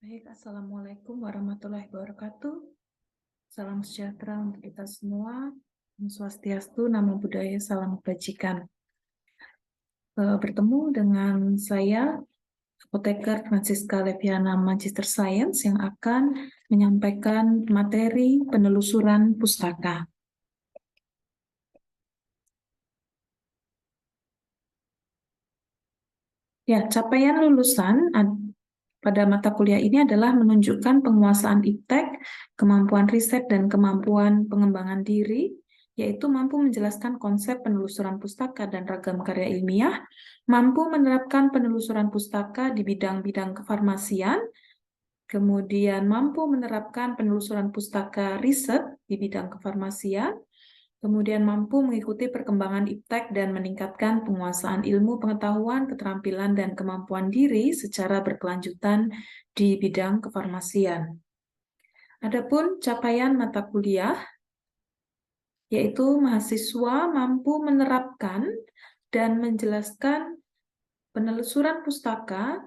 Baik, Assalamualaikum warahmatullahi wabarakatuh. Salam sejahtera untuk kita semua. Om Swastiastu, Namo Buddhaya, Salam Kebajikan. Bertemu dengan saya, Apoteker Francisca Leviana Magister Science, yang akan menyampaikan materi penelusuran pustaka. Ya, capaian lulusan pada mata kuliah ini adalah menunjukkan penguasaan iptek, kemampuan riset, dan kemampuan pengembangan diri, yaitu mampu menjelaskan konsep penelusuran pustaka dan ragam karya ilmiah, mampu menerapkan penelusuran pustaka di bidang-bidang kefarmasian, kemudian mampu menerapkan penelusuran pustaka riset di bidang kefarmasian, kemudian mampu mengikuti perkembangan iptek dan meningkatkan penguasaan ilmu pengetahuan, keterampilan, dan kemampuan diri secara berkelanjutan di bidang kefarmasian. Adapun capaian mata kuliah, yaitu mahasiswa mampu menerapkan dan menjelaskan penelusuran pustaka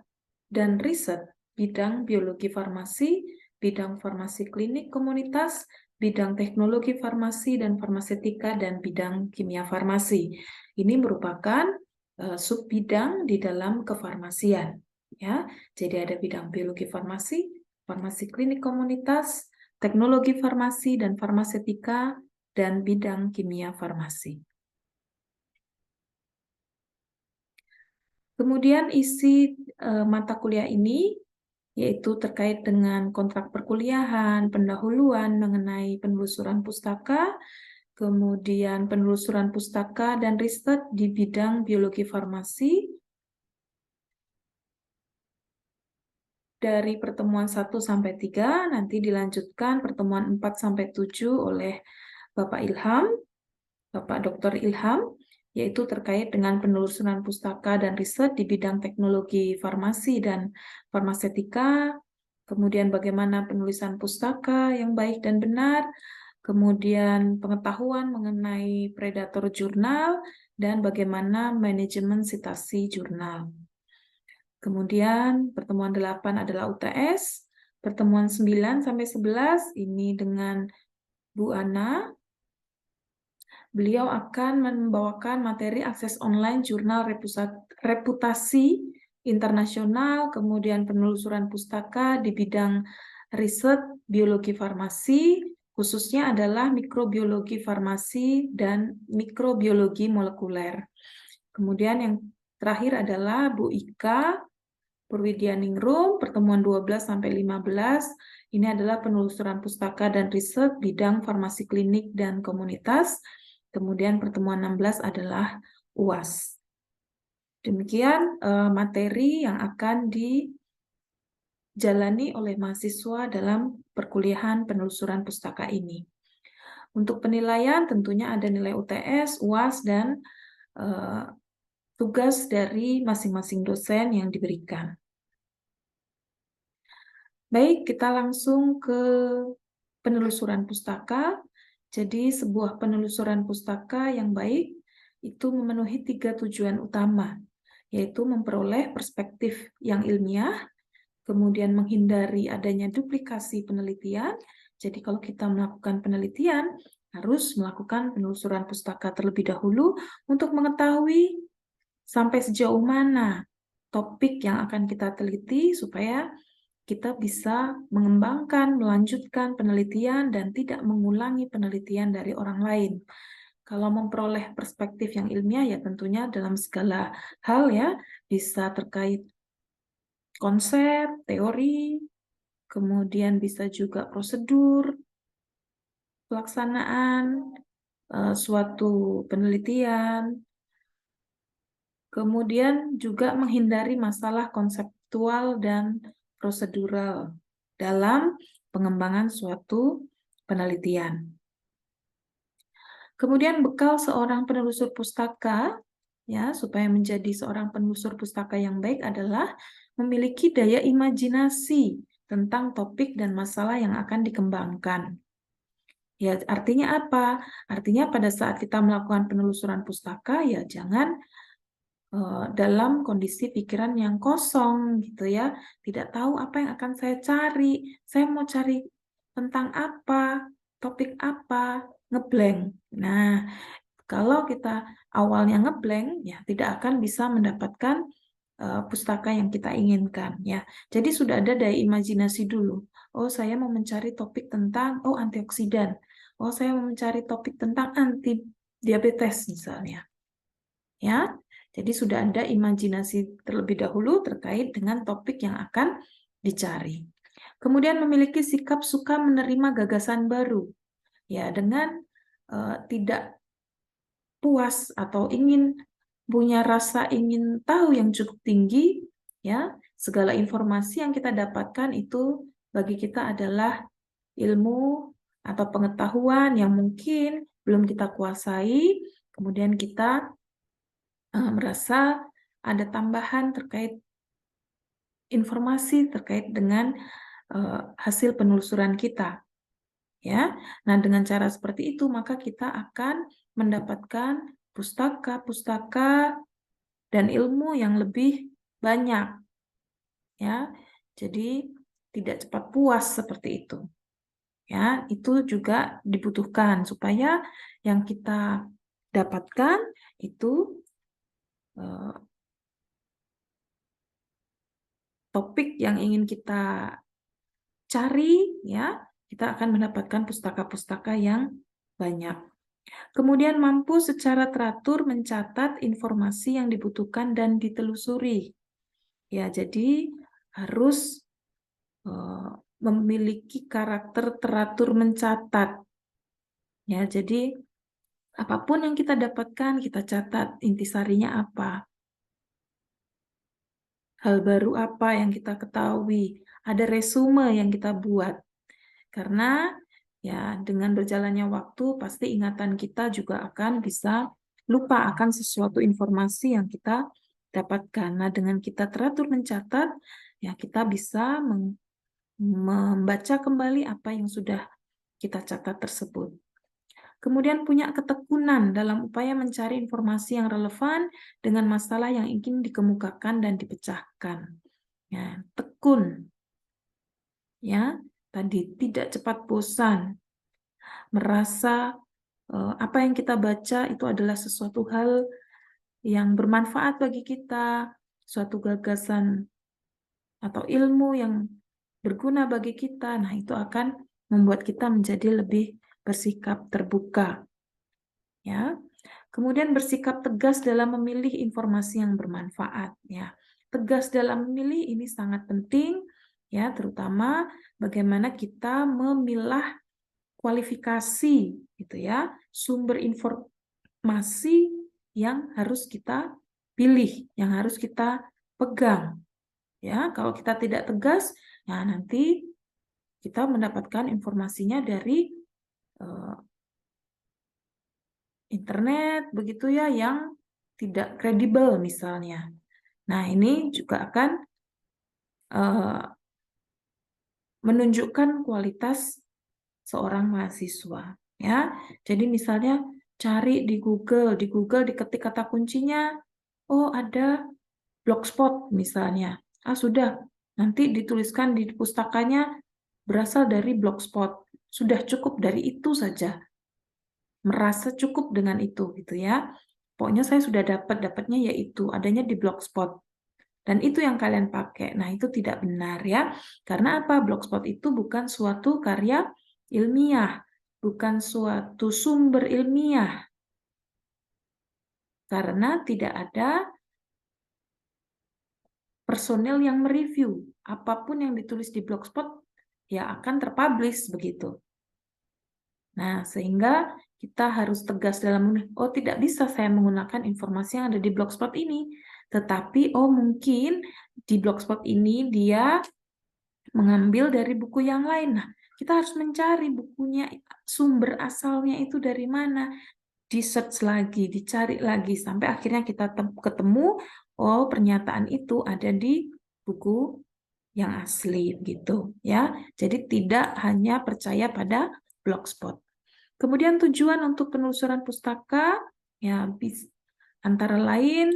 dan riset bidang biologi farmasi, bidang farmasi klinik komunitas, bidang teknologi farmasi dan farmasetika, dan bidang kimia farmasi. Ini merupakan subbidang di dalam kefarmasian. Ya, jadi ada bidang biologi farmasi, farmasi klinik komunitas, teknologi farmasi dan farmasetika, dan bidang kimia farmasi. Kemudian isi mata kuliah ini yaitu terkait dengan kontrak perkuliahan, pendahuluan mengenai penelusuran pustaka, kemudian penelusuran pustaka dan riset di bidang biologi farmasi. Dari pertemuan 1 sampai 3 nanti dilanjutkan pertemuan 4 sampai 7 oleh Bapak Ilham, Bapak Dr. Ilham, yaitu terkait dengan penelusuran pustaka dan riset di bidang teknologi farmasi dan farmasetika, kemudian bagaimana penulisan pustaka yang baik dan benar, kemudian pengetahuan mengenai predator jurnal, dan bagaimana manajemen sitasi jurnal. Kemudian pertemuan 8 adalah UTS, pertemuan 9 sampai 11 ini dengan Bu Ana. Beliau akan membawakan materi akses online jurnal reputasi internasional, kemudian penelusuran pustaka di bidang riset biologi farmasi, khususnya adalah mikrobiologi farmasi dan mikrobiologi molekuler. Kemudian yang terakhir adalah Bu Ika Purwidianingrum, pertemuan 12 sampai 15. Ini adalah penelusuran pustaka dan riset bidang farmasi klinik dan komunitas. Kemudian pertemuan 16 adalah UAS. Demikian materi yang akan dijalani oleh mahasiswa dalam perkuliahan penelusuran pustaka ini. Untuk penilaian tentunya ada nilai UTS, UAS, dan tugas dari masing-masing dosen yang diberikan. Baik, kita langsung ke penelusuran pustaka. Jadi sebuah penelusuran pustaka yang baik itu memenuhi 3 tujuan utama, yaitu memperoleh perspektif yang ilmiah, kemudian menghindari adanya duplikasi penelitian. Jadi kalau kita melakukan penelitian, harus melakukan penelusuran pustaka terlebih dahulu untuk mengetahui sampai sejauh mana topik yang akan kita teliti supaya kita bisa mengembangkan, melanjutkan penelitian, dan tidak mengulangi penelitian dari orang lain. Kalau memperoleh perspektif yang ilmiah, ya tentunya dalam segala hal ya, bisa terkait konsep, teori, kemudian bisa juga prosedur, pelaksanaan suatu penelitian, kemudian juga menghindari masalah konseptual dan prosedural dalam pengembangan suatu penelitian. Kemudian bekal seorang penelusur pustaka, ya, supaya menjadi seorang penelusur pustaka yang baik adalah memiliki daya imajinasi tentang topik dan masalah yang akan dikembangkan. Ya, artinya apa? Artinya pada saat kita melakukan penelusuran pustaka, ya jangan dalam kondisi pikiran yang kosong gitu ya, tidak tahu apa yang akan saya cari, saya mau cari tentang apa, topik apa, ngeblank. Nah, kalau kita awalnya ngeblank, ya tidak akan bisa mendapatkan pustaka yang kita inginkan ya. Jadi sudah ada daya imajinasi dulu. Oh, saya mau mencari topik tentang antioksidan. Oh, saya mau mencari topik tentang anti diabetes misalnya. Ya. Jadi sudah ada imajinasi terlebih dahulu terkait dengan topik yang akan dicari. Kemudian memiliki sikap suka menerima gagasan baru. Ya, dengan tidak puas atau punya rasa ingin tahu yang cukup tinggi, ya, segala informasi yang kita dapatkan itu bagi kita adalah ilmu atau pengetahuan yang mungkin belum kita kuasai, kemudian kita merasa ada tambahan terkait informasi terkait dengan hasil penelusuran kita. Ya, nah dengan cara seperti itu maka kita akan mendapatkan pustaka-pustaka dan ilmu yang lebih banyak. Ya, jadi tidak cepat puas seperti itu. Ya, itu juga dibutuhkan supaya yang kita dapatkan itu topik yang ingin kita cari, ya, kita akan mendapatkan pustaka-pustaka yang banyak. Kemudian mampu secara teratur mencatat informasi yang dibutuhkan dan ditelusuri. Ya, jadi harus memiliki karakter teratur mencatat. Ya, jadi apapun yang kita dapatkan, kita catat intisarinya apa. Hal baru apa yang kita ketahui. Ada resume yang kita buat. Karena ya dengan berjalannya waktu pasti ingatan kita juga akan bisa lupa akan sesuatu informasi yang kita dapatkan. Nah, dengan kita teratur mencatat, ya kita bisa membaca kembali apa yang sudah kita catat tersebut. Kemudian punya ketekunan dalam upaya mencari informasi yang relevan dengan masalah yang ingin dikemukakan dan dipecahkan. Ya, tekun. Ya, tadi tidak cepat bosan. Merasa apa yang kita baca itu adalah sesuatu hal yang bermanfaat bagi kita, suatu gagasan atau ilmu yang berguna bagi kita. Nah, itu akan membuat kita menjadi lebih bersikap terbuka. Ya. Kemudian bersikap tegas dalam memilih informasi yang bermanfaat, ya. Tegas dalam memilih ini sangat penting, ya, terutama bagaimana kita memilah kualifikasi gitu ya, sumber informasi yang harus kita pilih, yang harus kita pegang. Ya, kalau kita tidak tegas, nah nanti kita mendapatkan informasinya dari internet begitu ya yang tidak kredibel misalnya. Nah, ini juga akan menunjukkan kualitas seorang mahasiswa ya. Jadi misalnya cari di Google diketik kata kuncinya, oh ada blogspot misalnya. Ah sudah, nanti dituliskan di pustakanya berasal dari blogspot. Sudah cukup dari itu saja. Merasa cukup dengan itu gitu ya. Pokoknya saya sudah dapatnya yaitu adanya di blogspot. Dan itu yang kalian pakai. Nah, itu tidak benar ya. Karena apa? Blogspot itu bukan suatu karya ilmiah, bukan suatu sumber ilmiah. Karena tidak ada personel yang mereview. Apapun yang ditulis di Blogspot ya akan terpublish begitu. Nah, sehingga kita harus tegas dalam oh tidak bisa saya menggunakan informasi yang ada di Blogspot ini. Tetapi oh mungkin di Blogspot ini dia mengambil dari buku yang lain. Nah, kita harus mencari bukunya, sumber asalnya itu dari mana. Di-search lagi, dicari lagi, sampai akhirnya kita ketemu, oh pernyataan itu ada di buku yang asli gitu ya. Jadi tidak hanya percaya pada Blogspot. Kemudian tujuan untuk penelusuran pustaka ya antara lain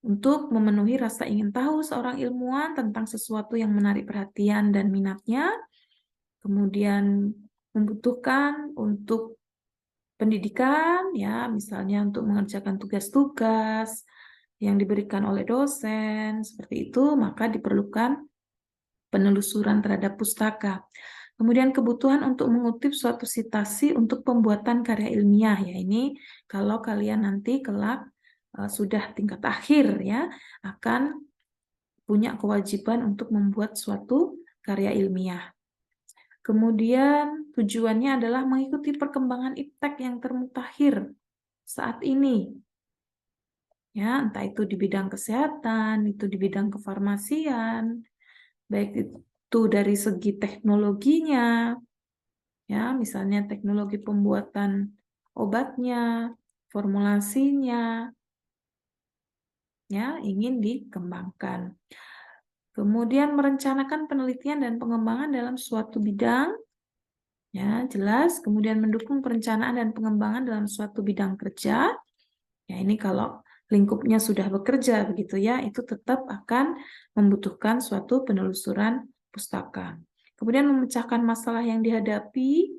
untuk memenuhi rasa ingin tahu seorang ilmuwan tentang sesuatu yang menarik perhatian dan minatnya, kemudian membutuhkan untuk pendidikan, ya, misalnya untuk mengerjakan tugas-tugas yang diberikan oleh dosen, seperti itu, maka diperlukan penelusuran terhadap pustaka. Kemudian kebutuhan untuk mengutip suatu sitasi untuk pembuatan karya ilmiah, ya ini kalau kalian nanti kelak sudah tingkat akhir, ya, akan punya kewajiban untuk membuat suatu karya ilmiah. Kemudian tujuannya adalah mengikuti perkembangan iptek yang termutakhir saat ini, ya, entah itu di bidang kesehatan, itu di bidang kefarmasian, baik itu dari segi teknologinya, ya, misalnya teknologi pembuatan obatnya, formulasinya, ya, ingin dikembangkan. Kemudian merencanakan penelitian dan pengembangan dalam suatu bidang, ya, jelas. Kemudian mendukung perencanaan dan pengembangan dalam suatu bidang kerja. Ya, ini kalau lingkupnya sudah bekerja begitu ya, itu tetap akan membutuhkan suatu penelusuran pustaka. Kemudian memecahkan masalah yang dihadapi.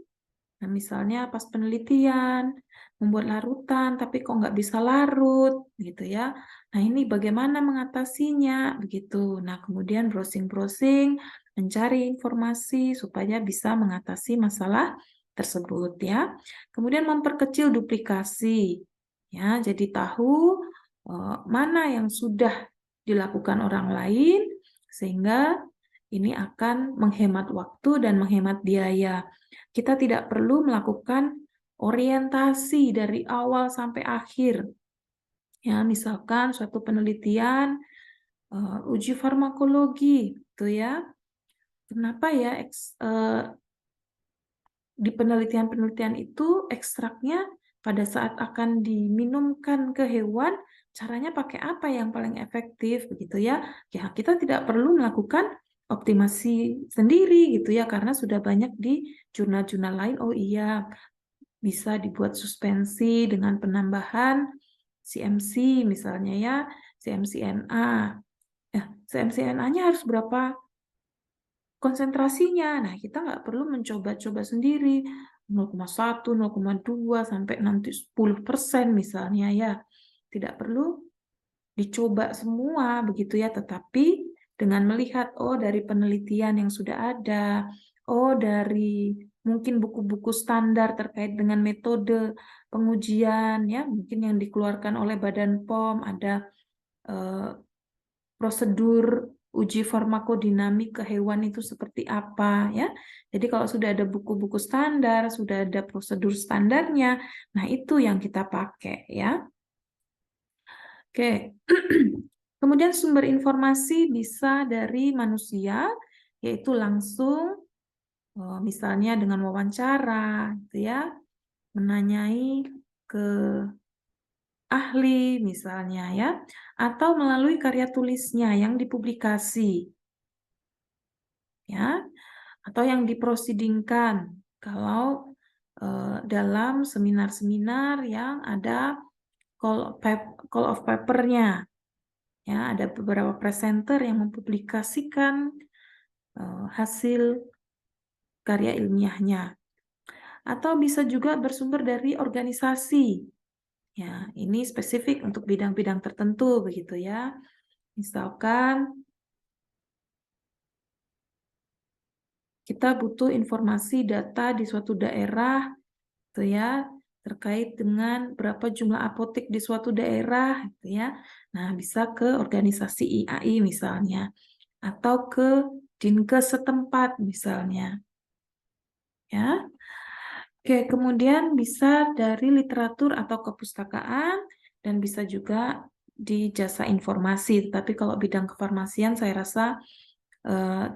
Nah, misalnya pas penelitian, membuat larutan, tapi kok nggak bisa larut, gitu ya. Nah, ini bagaimana mengatasinya, begitu. Nah, kemudian browsing-browsing, mencari informasi supaya bisa mengatasi masalah tersebut, ya. Kemudian memperkecil duplikasi, ya. Jadi tahu mana yang sudah dilakukan orang lain, sehingga ini akan menghemat waktu dan menghemat biaya. Kita tidak perlu melakukan orientasi dari awal sampai akhir. Ya, misalkan suatu penelitian uji farmakologi, gitu ya. Kenapa ya di penelitian-penelitian itu ekstraknya pada saat akan diminumkan ke hewan, caranya pakai apa yang paling efektif, begitu ya? Ya, kita tidak perlu melakukan optimasi sendiri gitu ya, karena sudah banyak di jurnal-jurnal lain. Oh iya, bisa dibuat suspensi dengan penambahan CMC misalnya ya, CMC-NA. Ya, CMC-NA-nya harus berapa konsentrasinya. Nah, kita nggak perlu mencoba-coba sendiri 0,1, 0,2 sampai nanti 10% misalnya ya. Tidak perlu dicoba semua begitu ya, tetapi dengan melihat oh dari penelitian yang sudah ada, oh dari mungkin buku-buku standar terkait dengan metode pengujian ya, mungkin yang dikeluarkan oleh Badan POM ada prosedur uji farmakodinamik ke hewan itu seperti apa ya. Jadi kalau sudah ada buku-buku standar, sudah ada prosedur standarnya, nah itu yang kita pakai ya. Oke. Kemudian sumber informasi bisa dari manusia, yaitu langsung misalnya dengan wawancara gitu ya, menanyai ke ahli misalnya ya, atau melalui karya tulisnya yang dipublikasi ya, atau yang diprosidingkan kalau dalam seminar-seminar yang ada call of paper-nya ya, ada beberapa presenter yang mempublikasikan hasil karya ilmiahnya, atau bisa juga bersumber dari organisasi. Ya, ini spesifik untuk bidang-bidang tertentu begitu ya. Misalkan kita butuh informasi data di suatu daerah gitu ya, terkait dengan berapa jumlah apotek di suatu daerah gitu ya. Nah, bisa ke organisasi IAI misalnya atau ke Dinkes setempat misalnya. Ya. Oke, kemudian bisa dari literatur atau kepustakaan dan bisa juga di jasa informasi. Tapi kalau bidang kefarmasian saya rasa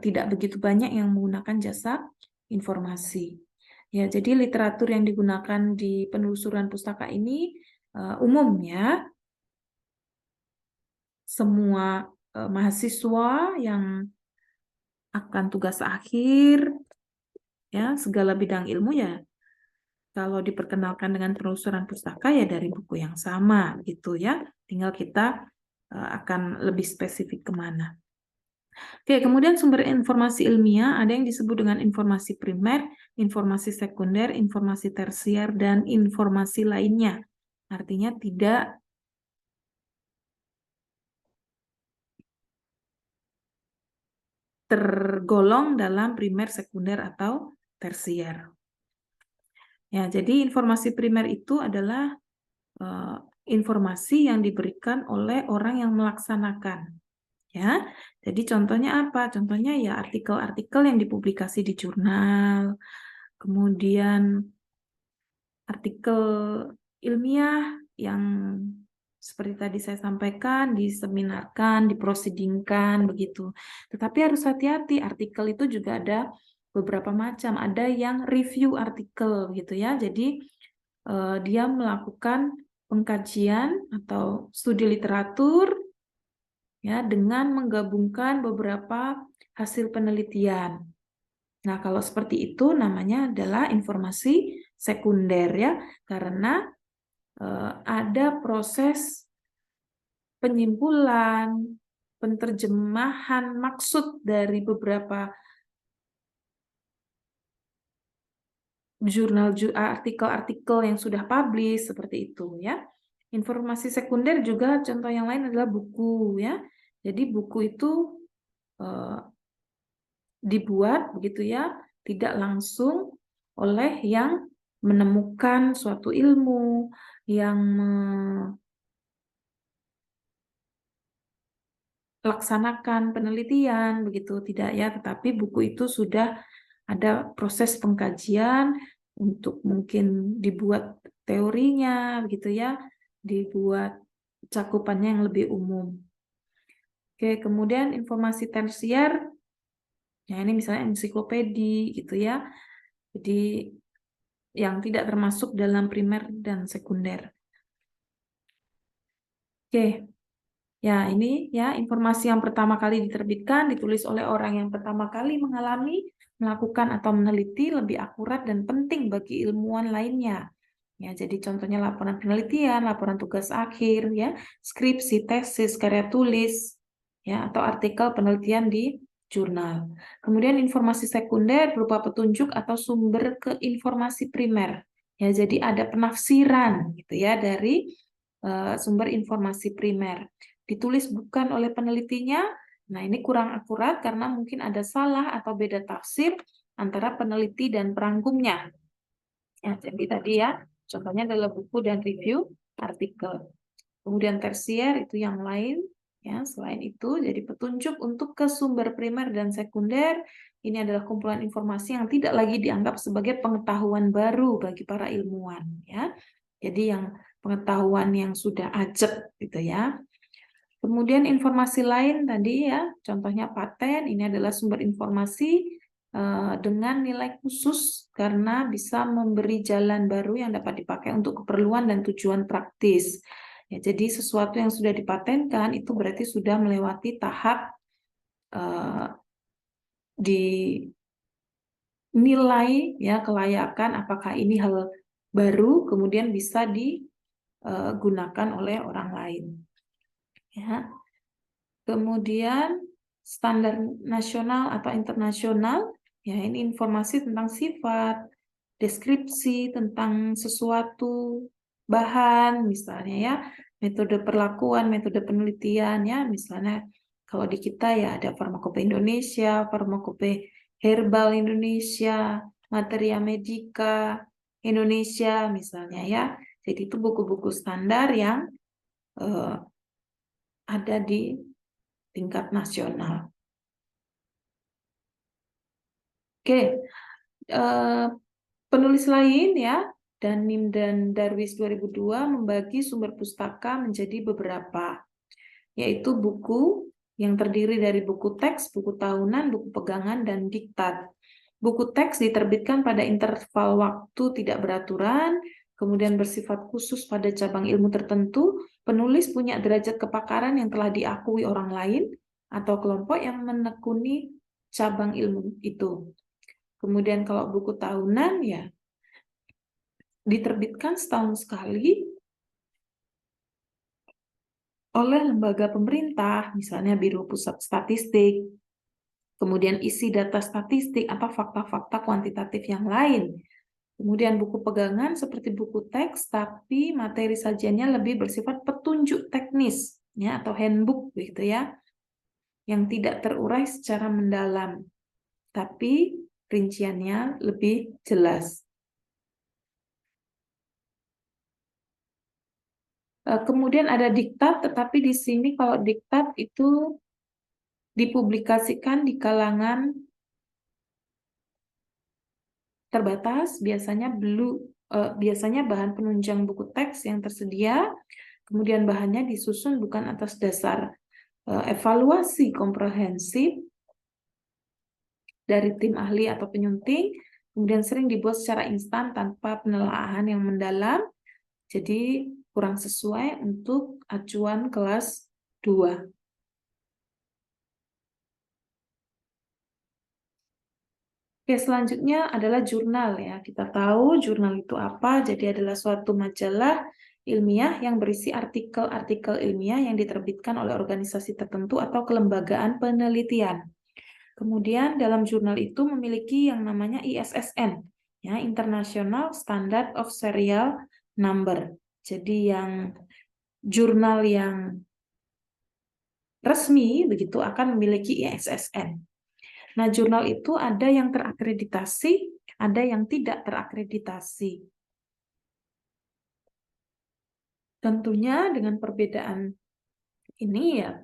tidak begitu banyak yang menggunakan jasa informasi. Ya, jadi literatur yang digunakan di penelusuran pustaka ini umum ya. Semua mahasiswa yang akan tugas akhir ya, segala bidang ilmu ya, kalau diperkenalkan dengan penelusuran pustaka ya dari buku yang sama gitu ya. Tinggal kita akan lebih spesifik kemana. Oke, kemudian sumber informasi ilmiah ada yang disebut dengan informasi primer, informasi sekunder, informasi tersier, dan informasi lainnya. Artinya tidak tergolong dalam primer, sekunder, atau tersier. Ya, jadi informasi primer itu adalah informasi yang diberikan oleh orang yang melaksanakan. Ya, jadi contohnya apa? Contohnya ya artikel-artikel yang dipublikasi di jurnal, kemudian artikel ilmiah yang seperti tadi saya sampaikan, diseminarkan, diprosidingkan, begitu. Tetapi harus hati-hati, artikel itu juga ada beberapa macam. Ada yang review artikel, gitu ya. Jadi dia melakukan pengkajian atau studi literatur ya dengan menggabungkan beberapa hasil penelitian. Nah, kalau seperti itu namanya adalah informasi sekunder ya, karena ada proses penyimpulan, penterjemahan maksud dari beberapa jurnal artikel-artikel yang sudah publish seperti itu ya. Informasi sekunder juga contoh yang lain adalah buku ya. Jadi buku itu dibuat begitu ya, tidak langsung oleh yang menemukan suatu ilmu, yang melaksanakan penelitian begitu, tidak ya, tetapi buku itu sudah ada proses pengkajian untuk mungkin dibuat teorinya begitu ya, dibuat cakupannya yang lebih umum. Oke, kemudian informasi tersier, ya ini misalnya ensiklopedi gitu ya. Jadi yang tidak termasuk dalam primer dan sekunder. Oke, ya ini ya informasi yang pertama kali diterbitkan, ditulis oleh orang yang pertama kali mengalami, melakukan atau meneliti, lebih akurat dan penting bagi ilmuwan lainnya. Ya, jadi contohnya laporan penelitian, laporan tugas akhir, ya, skripsi, tesis, karya tulis, ya, atau artikel penelitian di jurnal. Kemudian informasi sekunder berupa petunjuk atau sumber ke informasi primer. Ya, jadi ada penafsiran gitu ya dari sumber informasi primer. Ditulis bukan oleh penelitinya. Nah, ini kurang akurat karena mungkin ada salah atau beda tafsir antara peneliti dan peranggungnya. Ya, jadi tadi ya, contohnya adalah buku dan review artikel. Kemudian tersier itu yang lain. Ya, selain itu, jadi petunjuk untuk ke sumber primer dan sekunder, ini adalah kumpulan informasi yang tidak lagi dianggap sebagai pengetahuan baru bagi para ilmuwan. Ya, jadi yang pengetahuan yang sudah ajak gitu ya. Kemudian informasi lain tadi ya, contohnya paten, ini adalah sumber informasi dengan nilai khusus karena bisa memberi jalan baru yang dapat dipakai untuk keperluan dan tujuan praktis. Ya, jadi sesuatu yang sudah dipatenkan itu berarti sudah melewati tahap dinilai ya kelayakan apakah ini hal baru kemudian bisa digunakan oleh orang lain. Ya. Kemudian standar nasional atau internasional, ya ini informasi tentang sifat, deskripsi tentang sesuatu bahan misalnya ya, metode perlakuan, metode penelitian ya, misalnya kalau di kita ya ada Farmakope Indonesia, Farmakope Herbal Indonesia, Materia Medica Indonesia misalnya ya. Jadi itu buku-buku standar yang ada di tingkat nasional. Oke, penulis lain ya, Danim dan Darwis 2002 membagi sumber pustaka menjadi beberapa, yaitu buku yang terdiri dari buku teks, buku tahunan, buku pegangan, dan diktat. Buku teks diterbitkan pada interval waktu tidak beraturan, kemudian bersifat khusus pada cabang ilmu tertentu, penulis punya derajat kepakaran yang telah diakui orang lain, atau kelompok yang menekuni cabang ilmu itu. Kemudian kalau buku tahunan ya diterbitkan setahun sekali oleh lembaga pemerintah, misalnya Biro Pusat Statistik, kemudian isi data statistik atau fakta-fakta kuantitatif yang lain. Kemudian buku pegangan seperti buku teks, tapi materi sajiannya lebih bersifat petunjuk teknis, ya, atau handbook gitu ya, yang tidak terurai secara mendalam, tapi rinciannya lebih jelas. Kemudian ada diktat, tetapi di sini kalau diktat itu dipublikasikan di kalangan terbatas, biasanya bahan penunjang buku teks yang tersedia, kemudian bahannya disusun bukan atas dasar evaluasi komprehensif dari tim ahli atau penyunting, kemudian sering dibuat secara instan tanpa penelaahan yang mendalam, jadi kurang sesuai untuk acuan kelas 2. Oke, selanjutnya adalah jurnal ya. Kita tahu jurnal itu apa, jadi adalah suatu majalah ilmiah yang berisi artikel-artikel ilmiah yang diterbitkan oleh organisasi tertentu atau kelembagaan penelitian. Kemudian dalam jurnal itu memiliki yang namanya ISSN, ya, International Standard of Serial Number. Jadi yang jurnal yang resmi begitu akan memiliki ISSN. Nah, jurnal itu ada yang terakreditasi, ada yang tidak terakreditasi. Tentunya dengan perbedaan ini ya,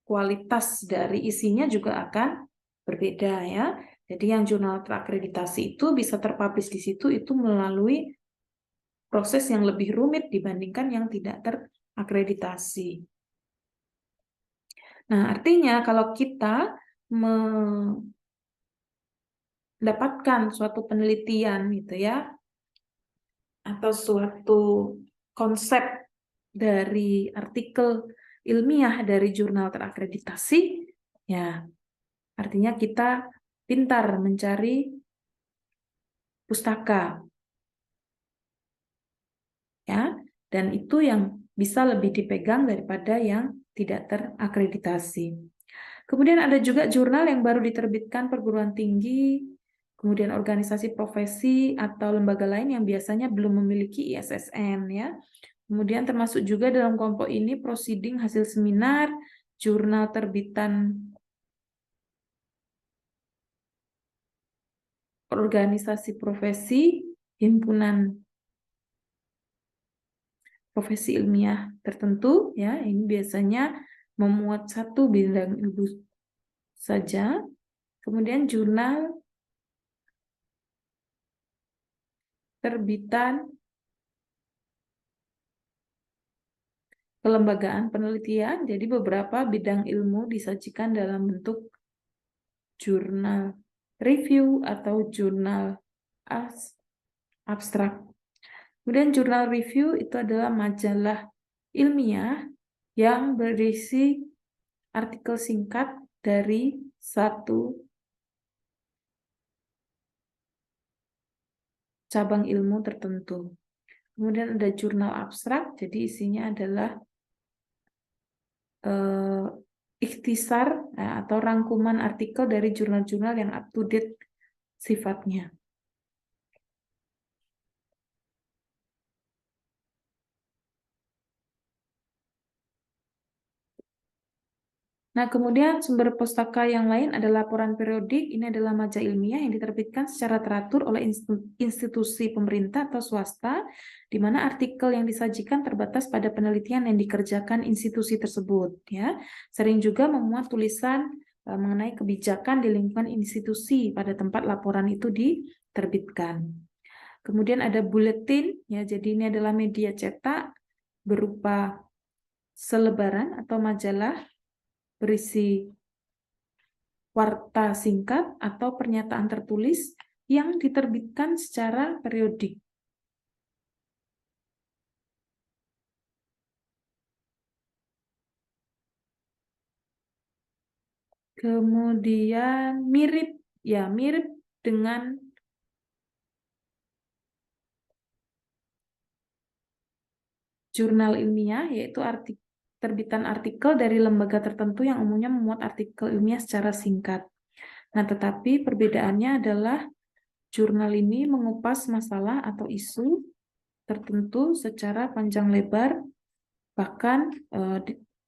kualitas dari isinya juga akan berbeda ya. Jadi yang jurnal terakreditasi itu bisa terpublish di situ itu melalui proses yang lebih rumit dibandingkan yang tidak terakreditasi. Nah, artinya kalau kita mendapatkan suatu penelitian gitu ya, atau suatu konsep dari artikel ilmiah dari jurnal terakreditasi, ya artinya kita pintar mencari pustaka, ya, dan itu yang bisa lebih dipegang daripada yang tidak terakreditasi. Kemudian ada juga jurnal yang baru diterbitkan perguruan tinggi, kemudian organisasi profesi atau lembaga lain yang biasanya belum memiliki ISSN ya. Kemudian termasuk juga dalam kelompok ini proceeding hasil seminar, jurnal terbitan organisasi profesi, himpunan profesi ilmiah tertentu ya. Ini biasanya memuat satu bidang ilmu saja. Kemudian jurnal terbitan kelembagaan penelitian, jadi beberapa bidang ilmu disajikan dalam bentuk jurnal review atau jurnal abstrak. Kemudian jurnal review itu adalah majalah ilmiah yang berisi artikel singkat dari satu cabang ilmu tertentu. Kemudian ada jurnal abstrak, jadi isinya adalah ikhtisar atau rangkuman artikel dari jurnal-jurnal yang up to date sifatnya. Nah, kemudian sumber pustaka yang lain adalah laporan periodik. Ini adalah majalah ilmiah yang diterbitkan secara teratur oleh institusi pemerintah atau swasta, di mana artikel yang disajikan terbatas pada penelitian yang dikerjakan institusi tersebut. Ya, sering juga memuat tulisan mengenai kebijakan di lingkungan institusi pada tempat laporan itu diterbitkan. Kemudian ada buletin, ya, jadi ini adalah media cetak berupa selebaran atau majalah berisi warta singkat atau pernyataan tertulis yang diterbitkan secara periodik. Kemudian mirip dengan jurnal ilmiah, yaitu terbitan artikel dari lembaga tertentu yang umumnya memuat artikel ilmiah secara singkat. Nah, tetapi perbedaannya adalah jurnal ini mengupas masalah atau isu tertentu secara panjang lebar, bahkan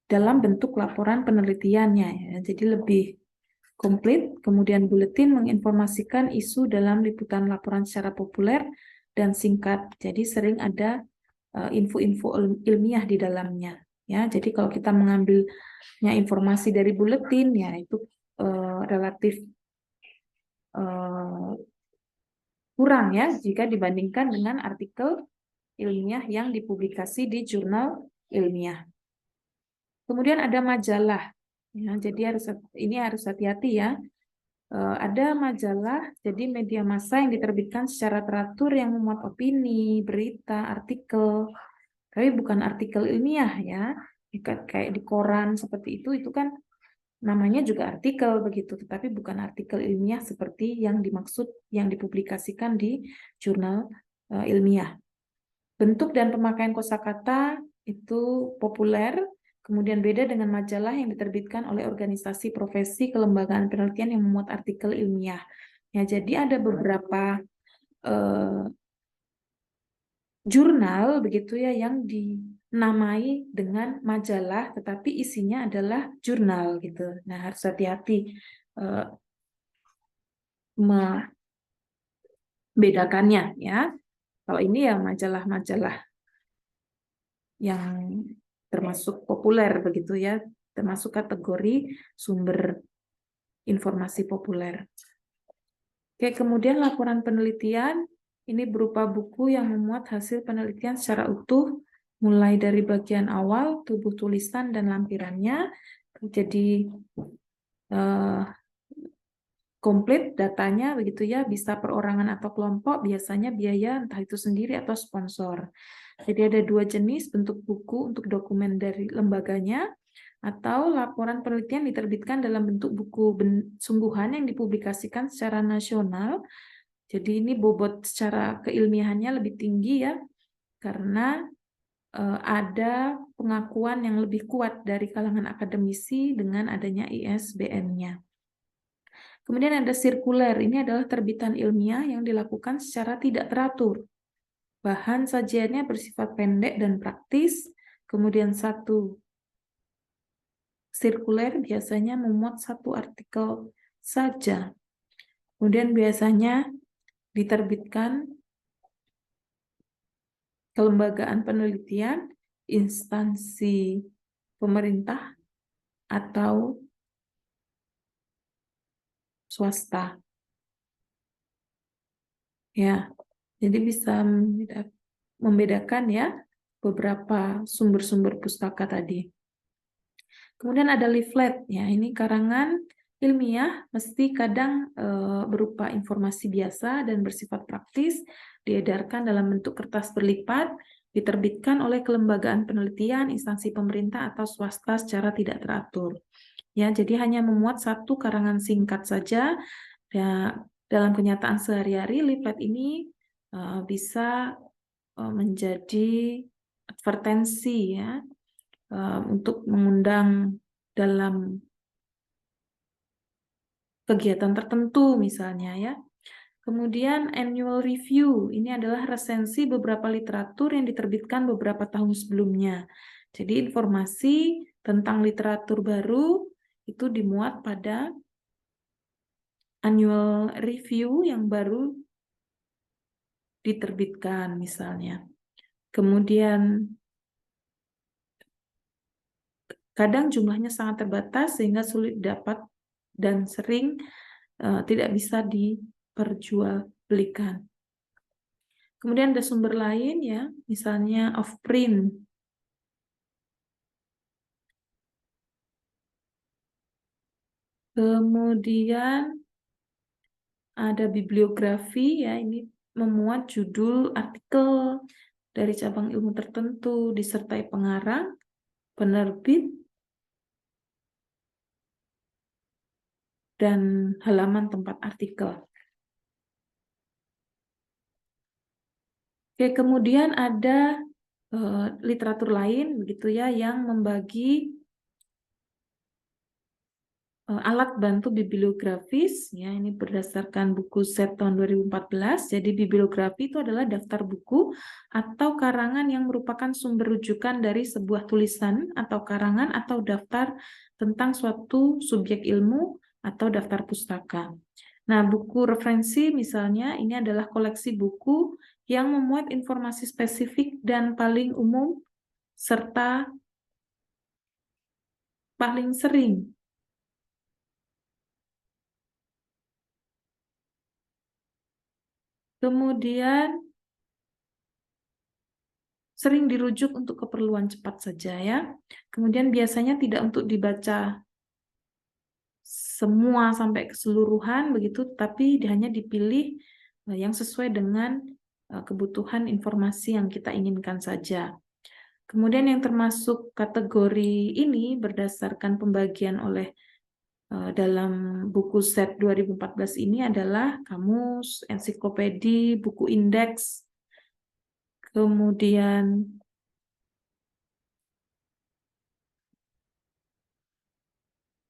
dalam bentuk laporan penelitiannya. Ya. Jadi lebih komplit. Kemudian buletin menginformasikan isu dalam liputan laporan secara populer dan singkat. Jadi sering ada info-info ilmiah di dalamnya. Ya, jadi kalau kita mengambilnya informasi dari buletin, ya itu relatif kurang ya jika dibandingkan dengan artikel ilmiah yang dipublikasi di jurnal ilmiah. Kemudian ada majalah. Ya, jadi ini harus hati-hati ya. Ada majalah, jadi media massa yang diterbitkan secara teratur yang memuat opini, berita, artikel, tapi bukan artikel ilmiah ya. Kayak di koran seperti itu kan namanya juga artikel begitu, tetapi bukan artikel ilmiah seperti yang dimaksud yang dipublikasikan di jurnal ilmiah. Bentuk dan pemakaian kosakata itu populer, kemudian beda dengan majalah yang diterbitkan oleh organisasi profesi kelembagaan penelitian yang memuat artikel ilmiah. Ya, jadi ada beberapa jurnal begitu ya yang dinamai dengan majalah, tetapi isinya adalah jurnal gitu. Nah, harus hati-hati membedakannya ya. Kalau ini ya majalah-majalah yang termasuk populer begitu ya, termasuk kategori sumber informasi populer. Oke, kemudian laporan penelitian ini berupa buku yang memuat hasil penelitian secara utuh, mulai dari bagian awal, tubuh tulisan dan lampirannya. Jadi komplit datanya begitu ya, bisa perorangan atau kelompok, biasanya biaya entah itu sendiri atau sponsor. Jadi ada dua jenis bentuk buku untuk dokumen dari lembaganya, atau laporan penelitian diterbitkan dalam bentuk buku sungguhan yang dipublikasikan secara nasional. Jadi ini bobot secara keilmiahannya lebih tinggi ya, karena ada pengakuan yang lebih kuat dari kalangan akademisi dengan adanya ISBN-nya. Kemudian ada sirkuler, ini adalah terbitan ilmiah yang dilakukan secara tidak teratur. Bahan sajiannya bersifat pendek dan praktis, kemudian satu sirkuler biasanya memuat satu artikel saja. Kemudian biasanya diterbitkan kelembagaan penelitian, instansi pemerintah, atau swasta. Ya, jadi bisa membedakan ya beberapa sumber-sumber pustaka tadi. Kemudian ada leaflet, ya ini karangan ilmiah mesti kadang berupa informasi biasa dan bersifat praktis, diedarkan dalam bentuk kertas berlipat, diterbitkan oleh kelembagaan penelitian, instansi pemerintah atau swasta secara tidak teratur. Ya, jadi hanya memuat satu karangan singkat saja. Ya, dalam kenyataan sehari-hari, leaflet ini bisa menjadi advertensi ya, untuk mengundang dalam kegiatan tertentu misalnya ya. Kemudian annual review, ini adalah resensi beberapa literatur yang diterbitkan beberapa tahun sebelumnya. Jadi informasi tentang literatur baru itu dimuat pada annual review yang baru diterbitkan misalnya. Kemudian kadang jumlahnya sangat terbatas sehingga sulit dapat dan sering tidak bisa diperjualbelikan. Kemudian ada sumber lain ya, misalnya off print. Kemudian ada bibliografi ya, ini memuat judul artikel dari cabang ilmu tertentu disertai pengarang, penerbit, dan halaman tempat artikel. Oke, kemudian ada literatur lain begitu ya yang membagi alat bantu bibliografis ya, ini berdasarkan buku Z tahun 2014. Jadi bibliografi itu adalah daftar buku atau karangan yang merupakan sumber rujukan dari sebuah tulisan atau karangan atau daftar tentang suatu subjek ilmu atau daftar pustaka. Nah, buku referensi misalnya ini adalah koleksi buku yang memuat informasi spesifik dan paling umum serta paling sering. Kemudian sering dirujuk untuk keperluan cepat saja ya. Kemudian biasanya tidak untuk dibaca semua sampai keseluruhan begitu, tapi hanya dipilih yang sesuai dengan kebutuhan informasi yang kita inginkan saja. Kemudian yang termasuk kategori ini berdasarkan pembagian oleh dalam buku set 2014 ini adalah kamus, ensiklopedi, buku indeks, kemudian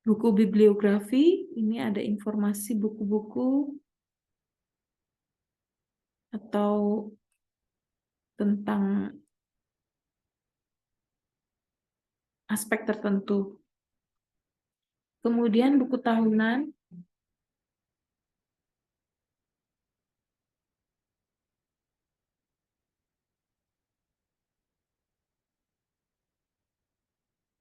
buku bibliografi. Ini ada informasi buku-buku atau tentang aspek tertentu. Kemudian buku tahunan.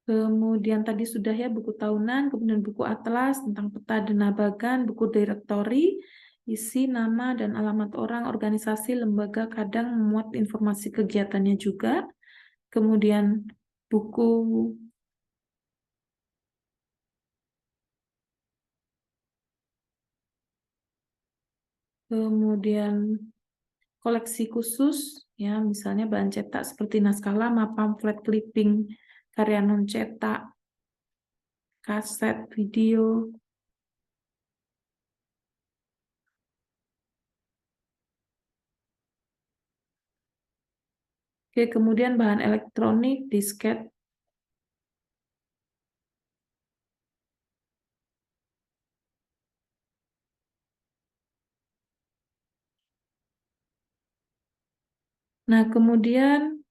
Kemudian tadi sudah ya buku tahunan, kemudian buku atlas tentang peta dan nabagan, buku direktori, isi nama dan alamat orang, organisasi, lembaga, kadang memuat informasi kegiatannya juga. Kemudian buku koleksi khusus, ya misalnya bahan cetak seperti naskah lama, pamflet, clipping, karya non cetak, kaset, video. Oke, kemudian bahan elektronik, disket. Nah, kemudian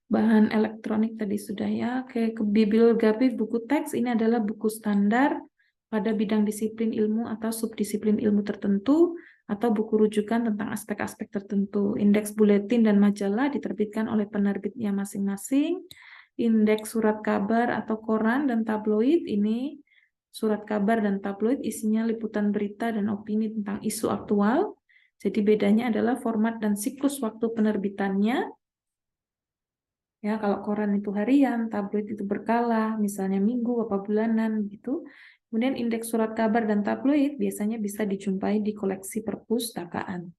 bahan elektronik tadi sudah ya. Oke, ke bibliografi buku teks ini adalah buku standar pada bidang disiplin ilmu atau subdisiplin ilmu tertentu atau buku rujukan tentang aspek-aspek tertentu. Indeks buletin dan majalah diterbitkan oleh penerbitnya masing-masing. Indeks surat kabar atau koran dan tabloid ini surat kabar dan tabloid isinya liputan berita dan opini tentang isu aktual. Jadi bedanya adalah format dan siklus waktu penerbitannya. Ya, kalau koran itu harian, tabloid itu berkala, misalnya minggu, apa bulanan, gitu. Kemudian indeks surat kabar dan tabloid biasanya bisa dijumpai di koleksi perpustakaan.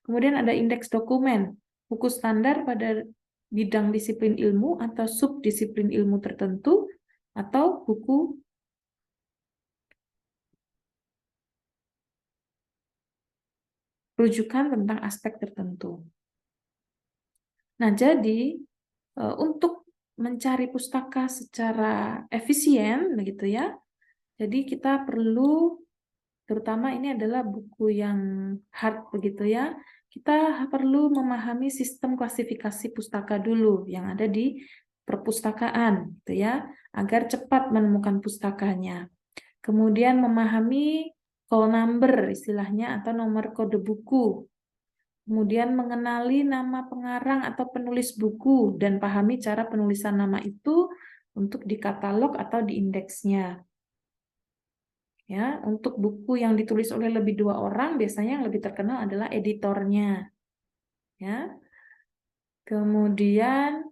Kemudian ada indeks dokumen, buku standar pada bidang disiplin ilmu atau subdisiplin ilmu tertentu, atau buku rujukan tentang aspek tertentu. Nah, jadi untuk mencari pustaka secara efisien, begitu ya. Jadi kita perlu, terutama ini adalah buku yang hard, begitu ya. Kita perlu memahami sistem klasifikasi pustaka dulu yang ada di perpustakaan, gitu ya, agar cepat menemukan pustakanya. Kemudian memahami call number istilahnya atau nomor kode buku. Kemudian mengenali nama pengarang atau penulis buku dan pahami cara penulisan nama itu untuk di katalog atau di indeksnya. Ya, untuk buku yang ditulis oleh lebih dua orang biasanya yang lebih terkenal adalah editornya. Ya. Kemudian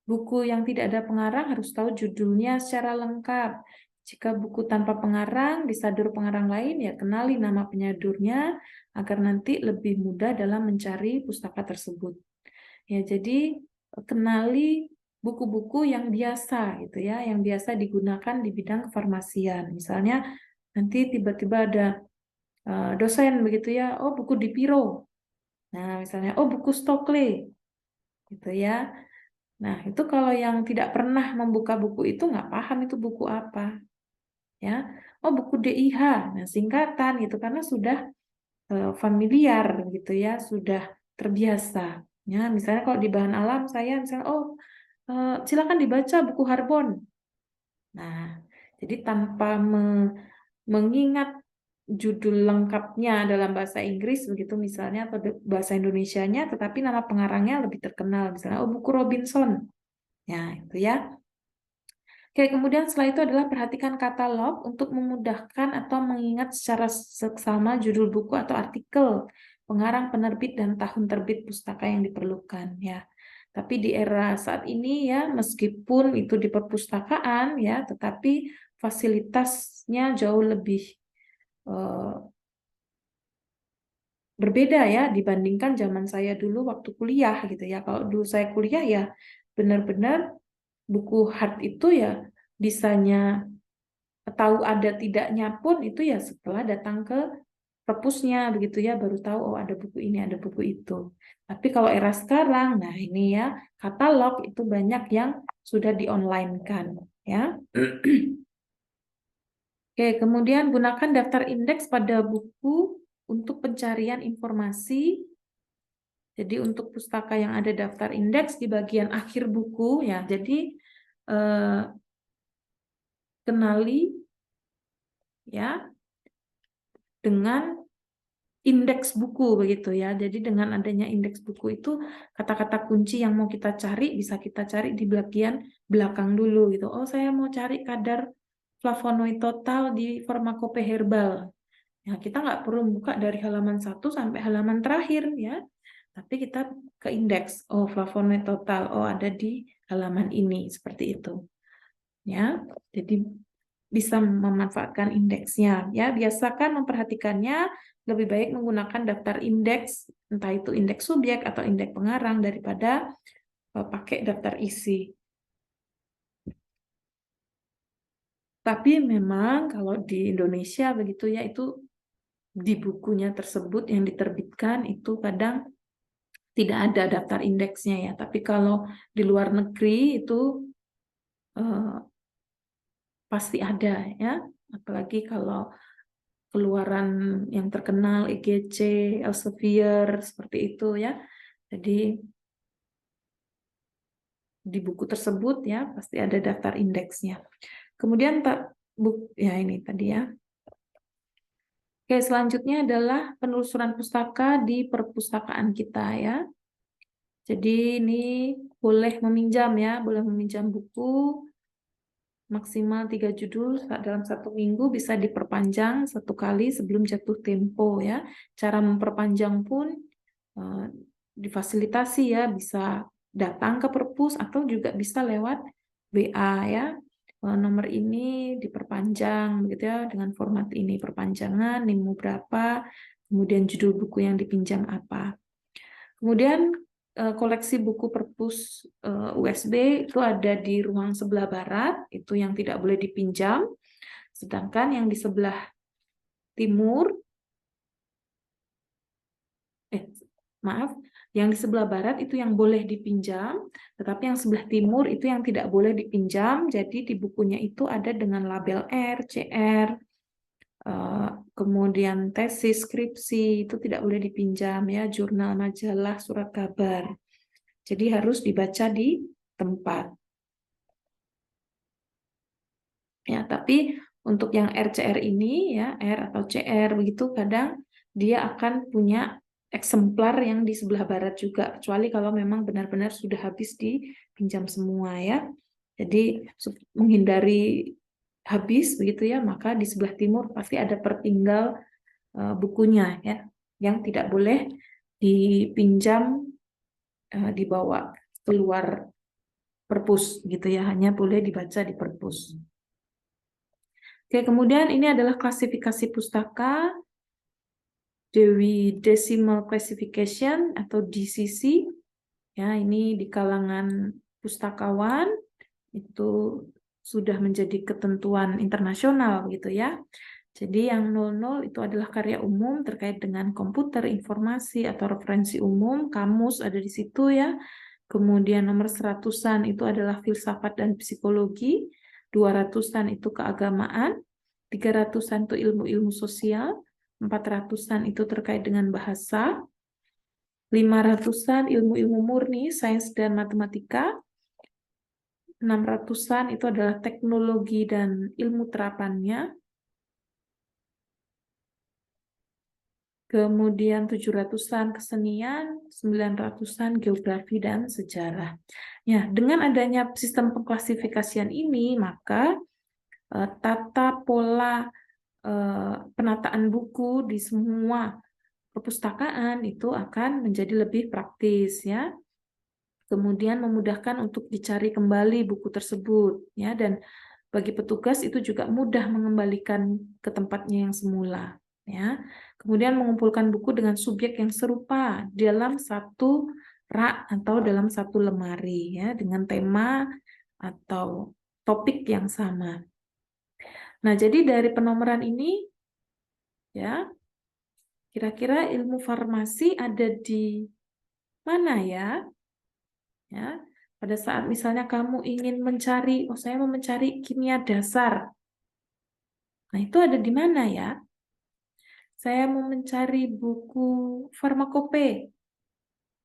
buku yang tidak ada pengarang harus tahu judulnya secara lengkap. Jika buku tanpa pengarang, disadur pengarang lain, ya kenali nama penyadurnya agar nanti lebih mudah dalam mencari pustaka tersebut. Ya, jadi kenali buku-buku yang biasa gitu ya, yang biasa digunakan di bidang kefarmasian. Misalnya nanti tiba-tiba ada dosen begitu ya, oh buku Dipiro. Nah, misalnya oh buku Stokely. gitu ya. Nah, itu kalau yang tidak pernah membuka buku itu nggak paham itu buku apa, ya. Oh, buku DIH, nah singkatan gitu karena sudah familiar gitu ya, sudah terbiasa. Ya, misalnya kalau di bahan alam saya misalnya, oh silakan dibaca buku Harbon. Nah, jadi tanpa mengingat judul lengkapnya dalam bahasa Inggris begitu misalnya atau bahasa Indonesianya, tetapi nama pengarangnya lebih terkenal misalnya oh buku Robinson. Ya, itu ya. Oke, kemudian setelah itu adalah perhatikan katalog untuk memudahkan atau mengingat secara seksama judul buku atau artikel, pengarang, penerbit, dan tahun terbit pustaka yang diperlukan ya. Tapi di era saat ini ya, meskipun itu di perpustakaan ya, tetapi fasilitasnya jauh lebih eh, berbeda ya dibandingkan zaman saya dulu waktu kuliah gitu ya. Kalau dulu saya kuliah ya benar-benar buku hard itu ya bisanya tahu ada tidaknya pun itu ya setelah datang ke perpusnya begitu ya baru tahu oh ada buku ini ada buku itu. Tapi kalau era sekarang nah ini ya katalog itu banyak yang sudah di-online-kan ya. Oke, kemudian gunakan daftar indeks pada buku untuk pencarian informasi. Jadi untuk pustaka yang ada daftar indeks di bagian akhir buku ya. Jadi eh, kenali ya dengan indeks buku begitu ya. Jadi dengan adanya indeks buku itu kata-kata kunci yang mau kita cari bisa kita cari di bagian belakang dulu gitu. Oh, saya mau cari kadar flavonoid total di Pharmacope herbal. Ya, kita nggak perlu buka dari halaman 1 sampai halaman terakhir ya. Tapi kita ke indeks. Oh, flavonoid total. Oh, ada di halaman ini seperti itu. Ya. Jadi bisa memanfaatkan indeksnya ya. Biasakan memperhatikannya lebih baik menggunakan daftar indeks, entah itu indeks subjek atau indeks pengarang daripada pakai daftar isi. Tapi memang kalau di Indonesia begitu ya itu di bukunya tersebut yang diterbitkan itu kadang tidak ada daftar indeksnya ya. Tapi kalau di luar negeri itu pasti ada ya. Apalagi kalau keluaran yang terkenal EGC, Elsevier seperti itu ya. Jadi di buku tersebut ya pasti ada daftar indeksnya. Kemudian ya ini tadi ya. Oke, selanjutnya adalah penelusuran pustaka di perpustakaan kita ya. Jadi ini boleh meminjam ya, boleh meminjam buku maksimal 3 judul dalam 1 minggu, bisa diperpanjang 1 kali sebelum jatuh tempo ya. Cara memperpanjang pun difasilitasi ya, bisa datang ke perpus atau juga bisa lewat WA ya. Nomor ini diperpanjang gitu ya dengan format ini perpanjangan, NIM berapa, kemudian judul buku yang dipinjam apa. Kemudian koleksi buku perpus USB itu ada di ruang sebelah barat, itu yang tidak boleh dipinjam. Sedangkan yang di sebelah timur, maaf, yang di sebelah barat itu yang boleh dipinjam, tetapi yang sebelah timur itu yang tidak boleh dipinjam. Jadi di bukunya itu ada dengan label R, CR, kemudian tesis, skripsi itu tidak boleh dipinjam ya, jurnal, majalah, surat kabar. Jadi harus dibaca di tempat. Ya, tapi untuk yang RCR ini ya, R atau CR begitu kadang dia akan punya eksemplar yang di sebelah barat juga, kecuali kalau memang benar-benar sudah habis dipinjam semua ya. Jadi menghindari habis begitu ya, maka di sebelah timur pasti ada pertinggal bukunya ya, yang tidak boleh dipinjam dibawa keluar perpus gitu ya, hanya boleh dibaca di perpus. Oke, kemudian ini adalah klasifikasi pustaka, Dewey Decimal Classification atau DCC. Ya, ini di kalangan pustakawan itu sudah menjadi ketentuan internasional gitu ya. Jadi yang 00 itu adalah karya umum terkait dengan komputer, informasi atau referensi umum, kamus ada di situ ya. Kemudian nomor 100-an itu adalah filsafat dan psikologi, 200-an itu keagamaan, 300-an itu ilmu-ilmu sosial, 400-an itu terkait dengan bahasa, 500-an ilmu-ilmu murni, sains dan matematika, 600-an itu adalah teknologi dan ilmu terapannya, kemudian 700-an kesenian, 900-an geografi dan sejarah. Ya, dengan adanya sistem pengklasifikasian ini, maka tata pola penataan buku di semua perpustakaan itu akan menjadi lebih praktis, ya. Kemudian memudahkan untuk dicari kembali buku tersebut, ya, dan bagi petugas itu juga mudah mengembalikan ke tempatnya yang semula, ya. Kemudian mengumpulkan buku dengan subjek yang serupa dalam satu rak atau dalam satu lemari, ya, dengan tema atau topik yang sama. Nah, jadi dari penomoran ini, ya, kira-kira ilmu farmasi ada di mana ya? Ya, pada saat misalnya kamu ingin mencari, oh saya mau mencari kimia dasar. Nah, itu ada di mana ya? Saya mau mencari buku farmakope.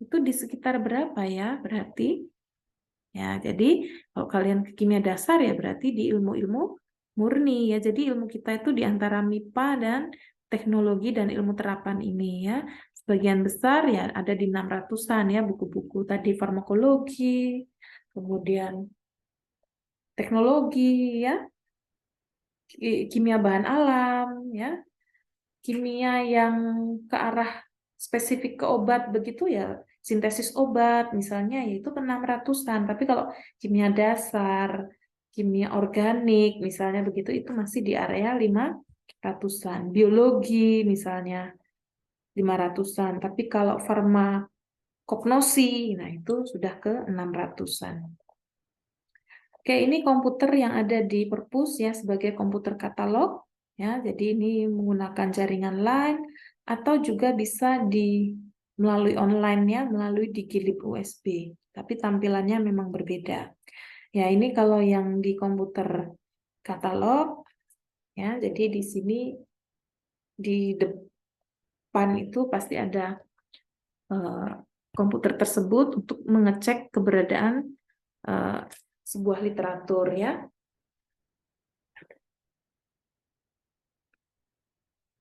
Itu di sekitar berapa ya? Berarti ya, jadi kalau kalian ke kimia dasar ya berarti di ilmu-ilmu murni ya. Jadi ilmu kita itu di antara MIPA dan teknologi dan ilmu terapan ini ya. Sebagian besar ya ada di 600-an ya buku-buku tadi farmakologi, kemudian teknologi ya, kimia bahan alam ya, kimia yang ke arah spesifik ke obat begitu ya, sintesis obat misalnya yaitu ke 600-an. Tapi kalau kimia dasar, kimia organik misalnya begitu itu masih di area 500-an. Biologi misalnya 500-an. Tapi kalau farmakognosi, nah itu sudah ke 600-an. Oke, ini komputer yang ada di perpus ya sebagai komputer katalog ya. Jadi ini menggunakan jaringan LAN atau juga bisa melalui online ya, melalui digilip USB. Tapi tampilannya memang berbeda. Ya, ini kalau yang di komputer katalog ya. Jadi di sini di depan itu pasti ada komputer tersebut untuk mengecek keberadaan sebuah literatur ya.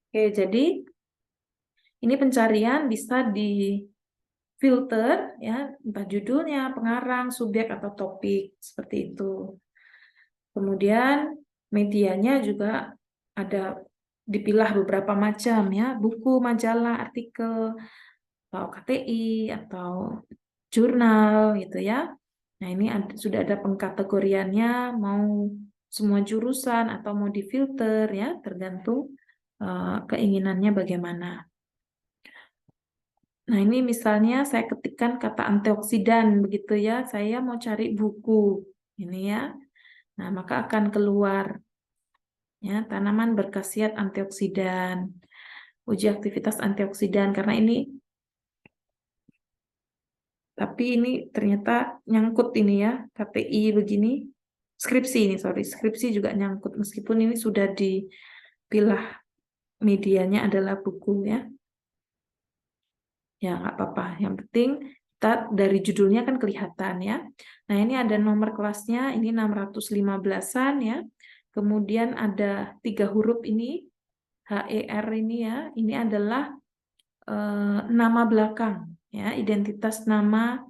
Oke, jadi ini pencarian bisa difilter ya, entah judulnya, pengarang, subjek atau topik seperti itu. Kemudian medianya juga ada dipilah beberapa macam ya, buku, majalah, artikel, atau KTI atau jurnal gitu ya. Nah, ini sudah ada pengkategoriannya, mau semua jurusan atau mau difilter ya, tergantung keinginannya bagaimana. Nah, ini misalnya saya ketikkan kata antioksidan begitu ya. Saya mau cari buku ini ya. Nah, maka akan keluar ya tanaman berkhasiat antioksidan. Uji aktivitas antioksidan karena ini tapi ini ternyata nyangkut ini ya, KTI begini. Skripsi ini, sorry, skripsi juga nyangkut meskipun ini sudah dipilah medianya adalah buku ya. Ya, nggak apa-apa. Yang penting kita dari judulnya kan kelihatan ya. Nah, ini ada nomor kelasnya, ini 615-an ya. Kemudian ada 3 huruf ini, HER ini ya. Ini adalah nama belakang ya, identitas nama,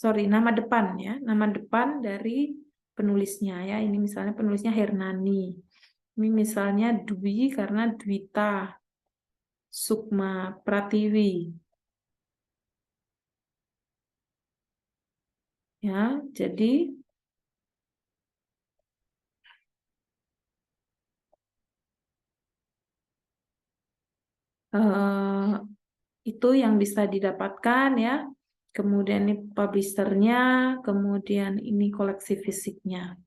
nama depan ya. Nama depan dari penulisnya ya. Ini misalnya penulisnya Hernani. Ini misalnya Dwi karena Dwita. Sukma Pratiwi. Ya, jadi itu yang bisa didapatkan ya. Kemudian ini publishernya, kemudian ini koleksi fisiknya.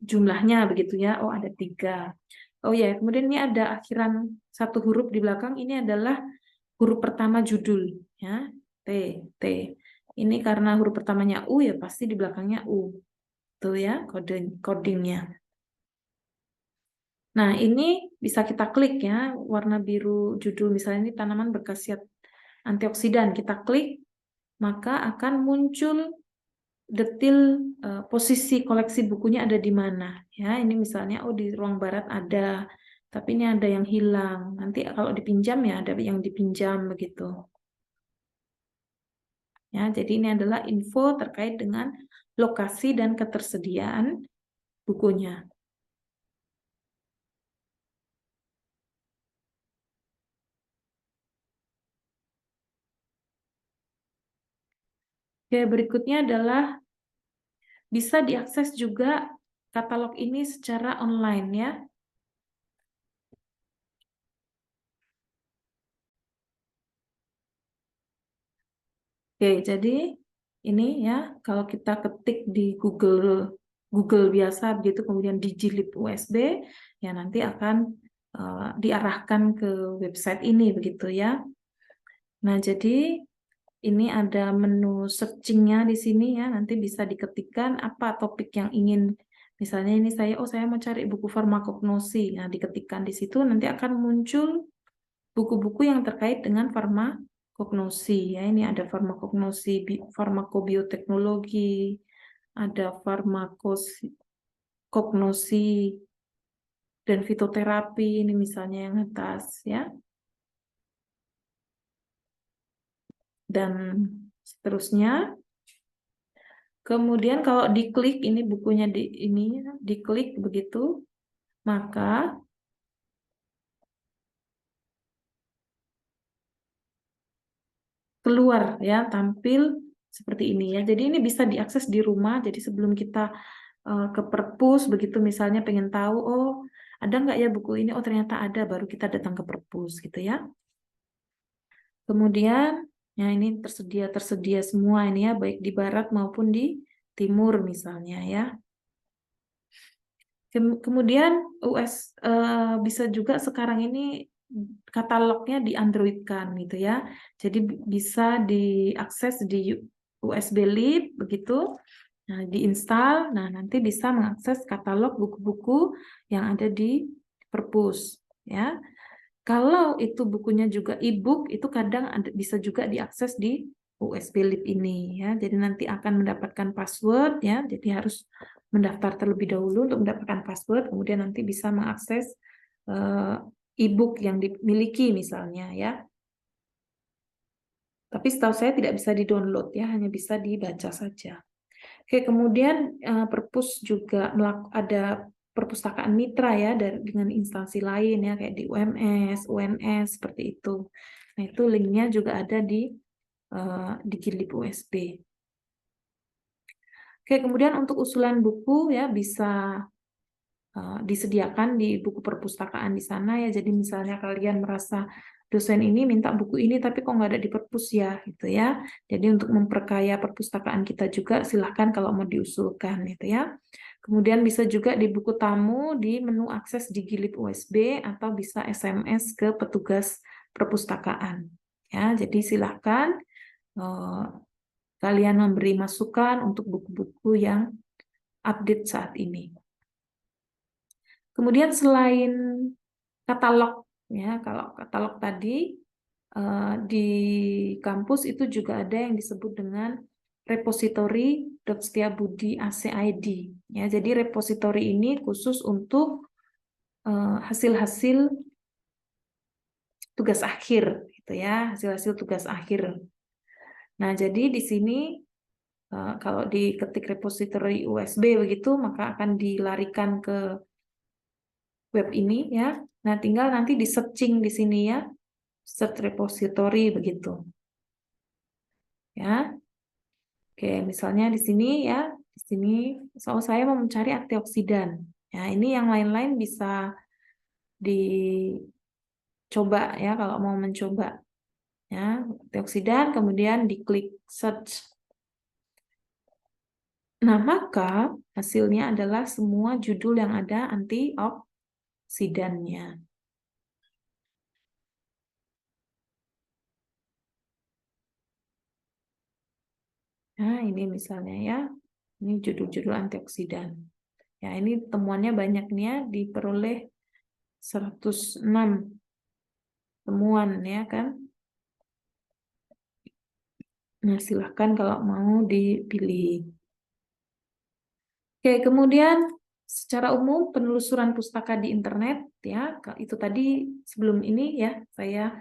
Jumlahnya begitu ya. Oh, ada 3. Oh ya, kemudian ini ada akhiran 1 huruf di belakang. Ini adalah huruf pertama judul ya. T. Ini karena huruf pertamanya U ya pasti di belakangnya U. Tuh ya codingnya. Nah, ini bisa kita klik ya, warna biru judul misalnya ini tanaman berkhasiat antioksidan. Kita klik, maka akan muncul detail posisi koleksi bukunya ada di mana. Ya, ini misalnya oh di ruang barat ada, tapi ini ada yang hilang. Nanti kalau dipinjam ya ada yang dipinjam begitu. Ya, jadi ini adalah info terkait dengan lokasi dan ketersediaan bukunya. Oke, berikutnya adalah bisa diakses juga katalog ini secara online ya. Oke, jadi ini ya kalau kita ketik di Google biasa begitu kemudian dijilid USB ya nanti akan diarahkan ke website ini begitu ya. Nah, jadi ini ada menu searchingnya di sini ya, nanti bisa diketikkan apa topik yang ingin, misalnya ini saya mau cari buku farmakognosi, nah diketikkan di situ nanti akan muncul buku-buku yang terkait dengan farmakognosi ya, ini ada farmakognosi, farmakobioteknologi, ada farmakognosi dan fitoterapi, ini misalnya yang atas ya, dan seterusnya. Kemudian kalau diklik ini bukunya ini diklik begitu, maka keluar ya tampil seperti ini ya. Jadi ini bisa diakses di rumah. Jadi sebelum kita ke perpus begitu misalnya pengen tahu oh ada nggak ya buku ini, oh ternyata ada, baru kita datang ke perpus gitu ya. Kemudian ya ini tersedia semua ini ya baik di barat maupun di timur misalnya ya. Kemudian bisa juga sekarang ini katalognya di Android-kan gitu ya. Jadi bisa diakses di USB Lib begitu. Nah, diinstal. Nah, nanti bisa mengakses katalog buku-buku yang ada di perpus ya. Kalau itu bukunya juga e-book, itu kadang bisa juga diakses di USB Lib ini ya. Jadi nanti akan mendapatkan password ya. Jadi harus mendaftar terlebih dahulu untuk mendapatkan password, kemudian nanti bisa mengakses e-book yang dimiliki misalnya ya. Tapi setahu saya tidak bisa di-download ya, hanya bisa dibaca saja. Oke, kemudian perpus juga ada perpustakaan mitra ya dengan instansi lain ya kayak di UMS, UNS seperti itu. Nah, itu linknya juga ada di Jilid USB. Oke, kemudian untuk usulan buku ya bisa disediakan di buku perpustakaan di sana ya. Jadi misalnya kalian merasa dosen ini minta buku ini tapi kok nggak ada di perpus ya gitu ya. Jadi untuk memperkaya perpustakaan kita juga silahkan kalau mau diusulkan gitu ya. Kemudian bisa juga di buku tamu di menu akses di Jilid USB atau bisa SMS ke petugas perpustakaan. Ya, jadi silahkan kalian memberi masukan untuk buku-buku yang update saat ini. Kemudian selain katalog, ya kalau katalog tadi di kampus itu juga ada yang disebut dengan repository.setiabudi.ac.id. Ya, jadi repository ini khusus untuk hasil-hasil tugas akhir, gitu ya, hasil-hasil tugas akhir. Nah, jadi di sini kalau diketik repository USB begitu, maka akan dilarikan ke web ini ya. Nah, tinggal nanti di searching di sini ya, search repository begitu. Ya. Oke, misalnya di sini ya, di sini soal saya mau mencari antioksidan. Ya, ini yang lain-lain bisa dicoba ya kalau mau mencoba. Ya, antioksidan kemudian diklik search. Nah, maka hasilnya adalah semua judul yang ada antioksidannya. Nah, ini misalnya ya, ini judul-judul antioksidan. Ya, ini temuannya banyak nih ya, diperoleh 106 temuan ya kan. Nah, silahkan kalau mau dipilih. Oke, kemudian secara umum penelusuran pustaka di internet ya, itu tadi sebelum ini ya saya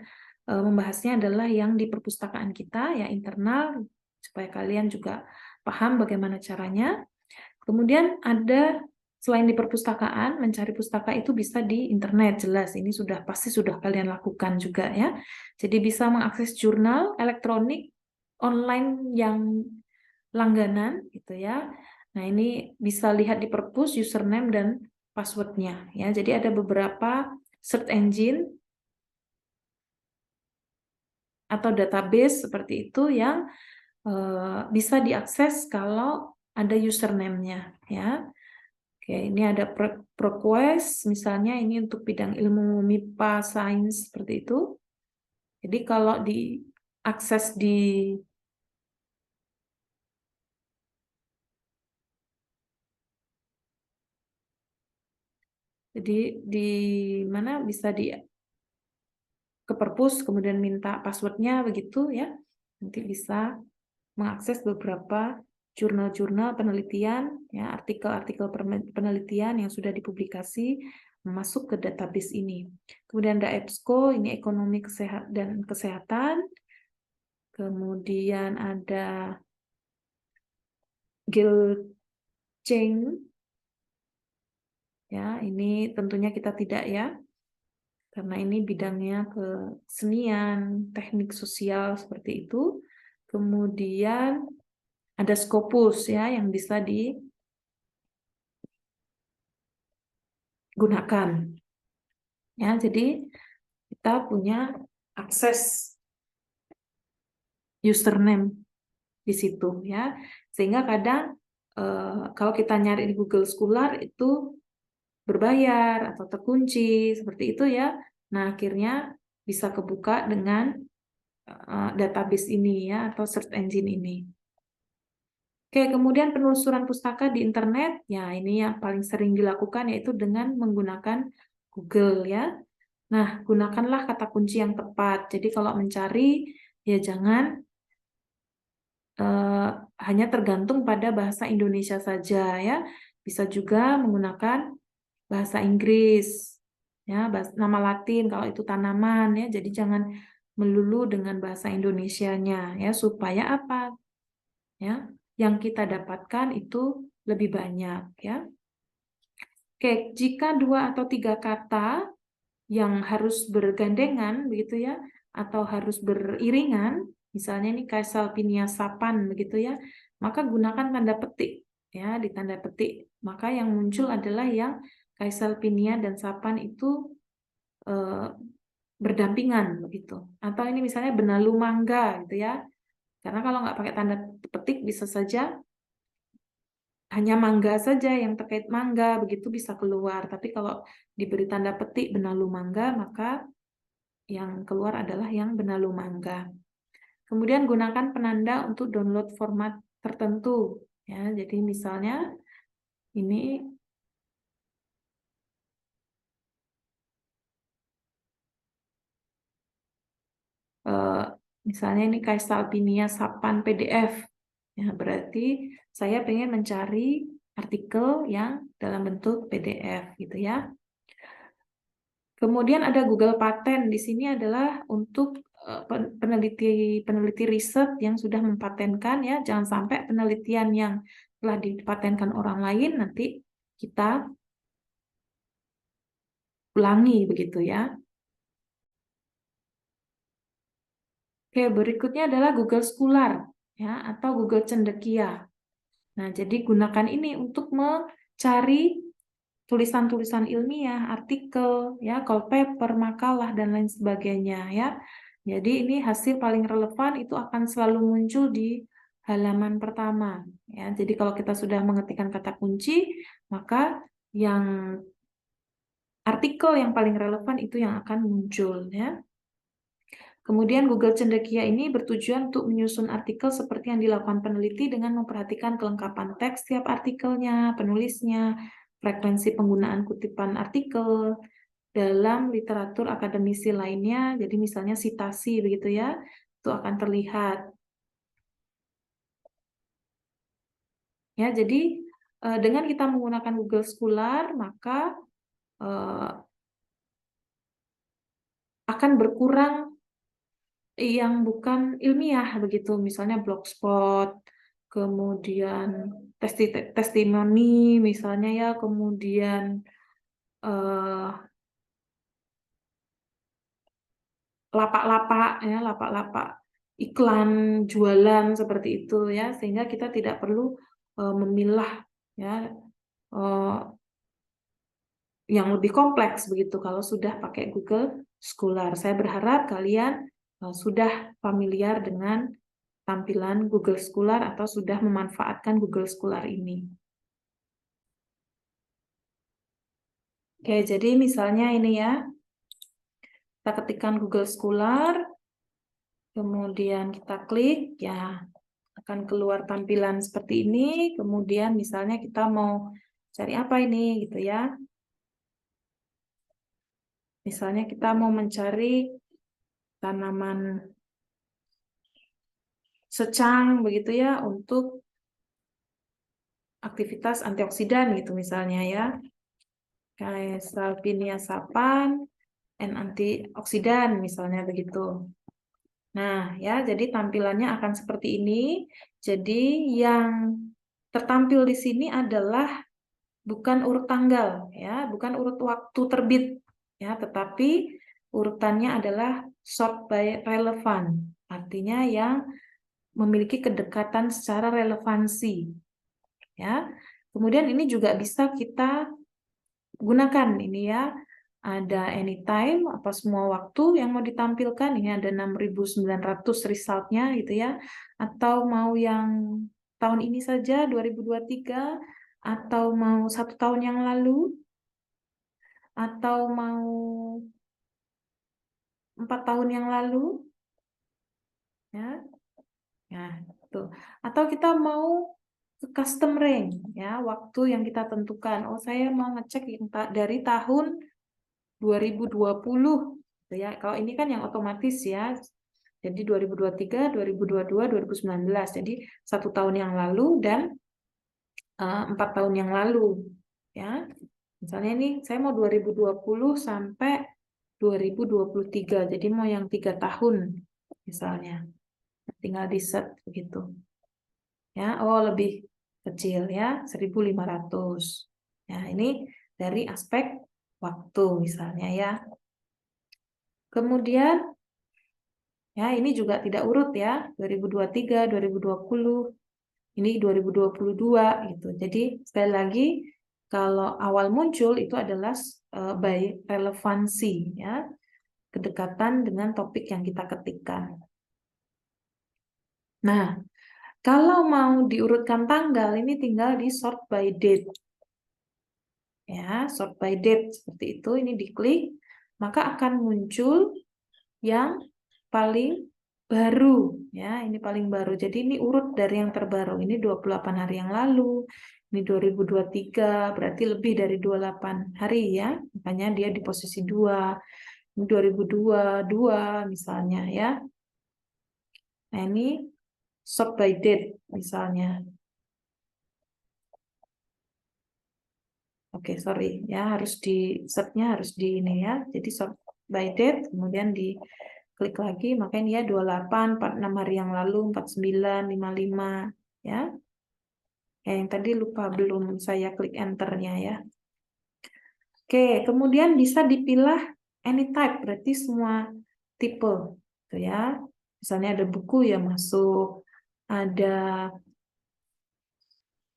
membahasnya adalah yang di perpustakaan kita ya internal supaya kalian juga paham bagaimana caranya. Kemudian ada selain di perpustakaan, mencari pustaka itu bisa di internet, jelas ini sudah pasti sudah kalian lakukan juga ya. Jadi bisa mengakses jurnal elektronik online yang langganan gitu ya. Nah, ini bisa lihat di perpus username dan passwordnya ya. Jadi ada beberapa search engine atau database seperti itu yang bisa diakses kalau ada username-nya ya. Oke, ini ada ProQuest misalnya ini untuk bidang ilmu MIPA sains seperti itu. Jadi kalau diakses di mana bisa ke perpus kemudian minta passwordnya begitu ya. Nanti bisa mengakses beberapa jurnal-jurnal penelitian, ya, artikel-artikel penelitian yang sudah dipublikasi masuk ke database ini. Kemudian ada EBSCO, ini ekonomi dan kesehatan. Kemudian ada Gilcheng, ya, ini tentunya kita tidak ya, karena ini bidangnya ke senian, teknik sosial seperti itu. Kemudian ada Scopus ya yang bisa digunakan. Ya, jadi kita punya akses username di situ ya. Sehingga kadang kalau kita nyari di Google Scholar itu berbayar atau terkunci seperti itu ya. Nah, akhirnya bisa kebuka dengan database ini ya atau search engine ini. Oke, kemudian penelusuran pustaka di internet, ya ini yang paling sering dilakukan yaitu dengan menggunakan Google ya. Nah, gunakanlah kata kunci yang tepat. Jadi kalau mencari, ya jangan hanya tergantung pada bahasa Indonesia saja ya. Bisa juga menggunakan bahasa Inggris, ya, nama Latin kalau itu tanaman ya. Jadi jangan melulu dengan bahasa Indonesianya ya supaya apa? Ya, yang kita dapatkan itu lebih banyak ya. Oke, jika 2 atau 3 kata yang harus bergandengan begitu ya atau harus beriringan, misalnya ini Caesalpinia sapan begitu ya, maka gunakan tanda petik ya, di tanda petik. Maka yang muncul adalah yang Caesalpinia dan sapan itu berdampingan begitu. Atau ini misalnya benalu mangga gitu ya. Karena kalau nggak pakai tanda petik bisa saja hanya mangga saja yang terkait mangga begitu bisa keluar. Tapi kalau diberi tanda petik benalu mangga maka yang keluar adalah yang benalu mangga. Kemudian gunakan penanda untuk download format tertentu. Ya, jadi misalnya ini misalnya ini Caesalpinia Sapan PDF. Ya, berarti saya pengen mencari artikel yang dalam bentuk PDF gitu ya. Kemudian ada Google Paten. Di sini adalah untuk peneliti riset yang sudah mempatenkan ya. Jangan sampai penelitian yang telah dipatenkan orang lain nanti kita ulangi begitu ya. Oke, berikutnya adalah Google Scholar ya atau Google Cendekia. Nah, jadi gunakan ini untuk mencari tulisan-tulisan ilmiah, artikel, ya, call paper, makalah dan lain sebagainya ya. Jadi ini hasil paling relevan itu akan selalu muncul di halaman pertama ya. Jadi kalau kita sudah mengetikkan kata kunci, maka yang artikel yang paling relevan itu yang akan muncul ya. Kemudian Google Cendekia ini bertujuan untuk menyusun artikel seperti yang dilakukan peneliti dengan memperhatikan kelengkapan teks tiap artikelnya, penulisnya, frekuensi penggunaan kutipan artikel dalam literatur akademisi lainnya. Jadi misalnya sitasi begitu ya, itu akan terlihat. Ya, jadi dengan kita menggunakan Google Scholar, maka akan berkurang yang bukan ilmiah begitu, misalnya blogspot, kemudian testimoni misalnya ya, kemudian lapak-lapak ya, lapak-lapak iklan jualan seperti itu ya, sehingga kita tidak perlu memilah ya yang lebih kompleks begitu kalau sudah pakai Google Scholar. Saya berharap kalian sudah familiar dengan tampilan Google Scholar atau sudah memanfaatkan Google Scholar ini. Oke, jadi misalnya ini ya, kita ketikkan Google Scholar, kemudian kita klik, ya akan keluar tampilan seperti ini. Kemudian misalnya kita mau cari apa ini gitu ya. Misalnya kita mau mencari tanaman secang begitu ya untuk aktivitas antioksidan gitu misalnya ya. Kayak Salvinia sapan and antioksidan misalnya begitu. Nah, ya, jadi tampilannya akan seperti ini. Jadi yang tertampil di sini adalah bukan urut tanggal ya, bukan urut waktu terbit ya, tetapi urutannya adalah sort by relevant. Artinya yang memiliki kedekatan secara relevansi ya. Kemudian ini juga bisa kita gunakan ini ya. Ada anytime, apa semua waktu yang mau ditampilkan. Ini ada 6.900 resultnya gitu ya. Atau mau yang tahun ini saja, 2023, atau mau 1 tahun yang lalu, atau mau 4 tahun yang lalu. Ya, nah, tuh. Atau kita mau custom range, ya, waktu yang kita tentukan. Oh, saya mau ngecek dari tahun 2020 gitu ya. Kalau ini kan yang otomatis ya. Jadi 2023, 2022, 2019. Jadi 1 tahun yang lalu dan 4 tahun yang lalu ya. Misalnya ini saya mau 2020 sampai 2023. Jadi mau yang 3 tahun misalnya. Tinggal di set begitu. Ya, oh lebih kecil ya, 1.500. Ya, ini dari aspek waktu misalnya ya. Kemudian ya ini juga tidak urut ya, 2023, 2020, ini 2022 gitu. Jadi sekali lagi kalau awal muncul itu adalah by relevansi ya, kedekatan dengan topik yang kita ketikkan. Nah, kalau mau diurutkan tanggal ini tinggal di sort by date. Ya, sort by date seperti itu, ini diklik, maka akan muncul yang paling baru ya, ini paling baru. Jadi ini urut dari yang terbaru. Ini 28 hari yang lalu. Ini 2023, berarti lebih dari 28 hari ya. Makanya dia di posisi 2. Ini 2022 misalnya ya. Nah, ini sort by date misalnya. Oke, sorry ya, harus di setnya harus di ini ya. Jadi sort by date, kemudian di klik lagi, makanya dia 28, 46 hari yang lalu, 49, 55 ya. Yang tadi lupa belum saya klik enternya ya. Oke, kemudian bisa dipilah any type, berarti semua tipe gitu ya. Misalnya ada buku ya masuk, ada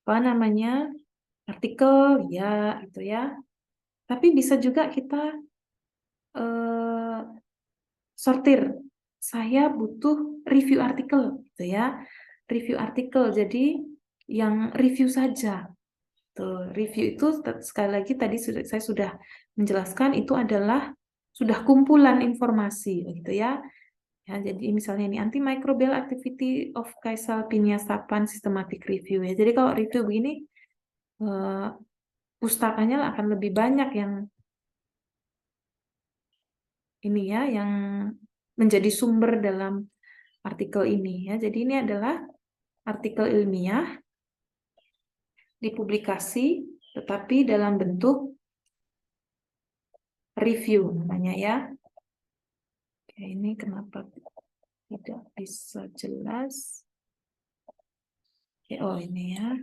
apa namanya? Artikel ya gitu ya. Tapi bisa juga kita sortir. Saya butuh review artikel gitu ya. Review artikel. Jadi yang review saja. Tuh, review itu sekali lagi tadi saya sudah menjelaskan itu adalah sudah kumpulan informasi gitu ya. Ya, jadi misalnya ini antimicrobial activity of Caesalpinia sappan systematic review ya. Jadi kalau review begini pustakanya akan lebih banyak yang ini ya, yang menjadi sumber dalam artikel ini ya. Jadi ini adalah artikel ilmiah dipublikasi tetapi dalam bentuk review namanya ya. Oke, ini kenapa tidak bisa jelas? Oke, oh ini ya.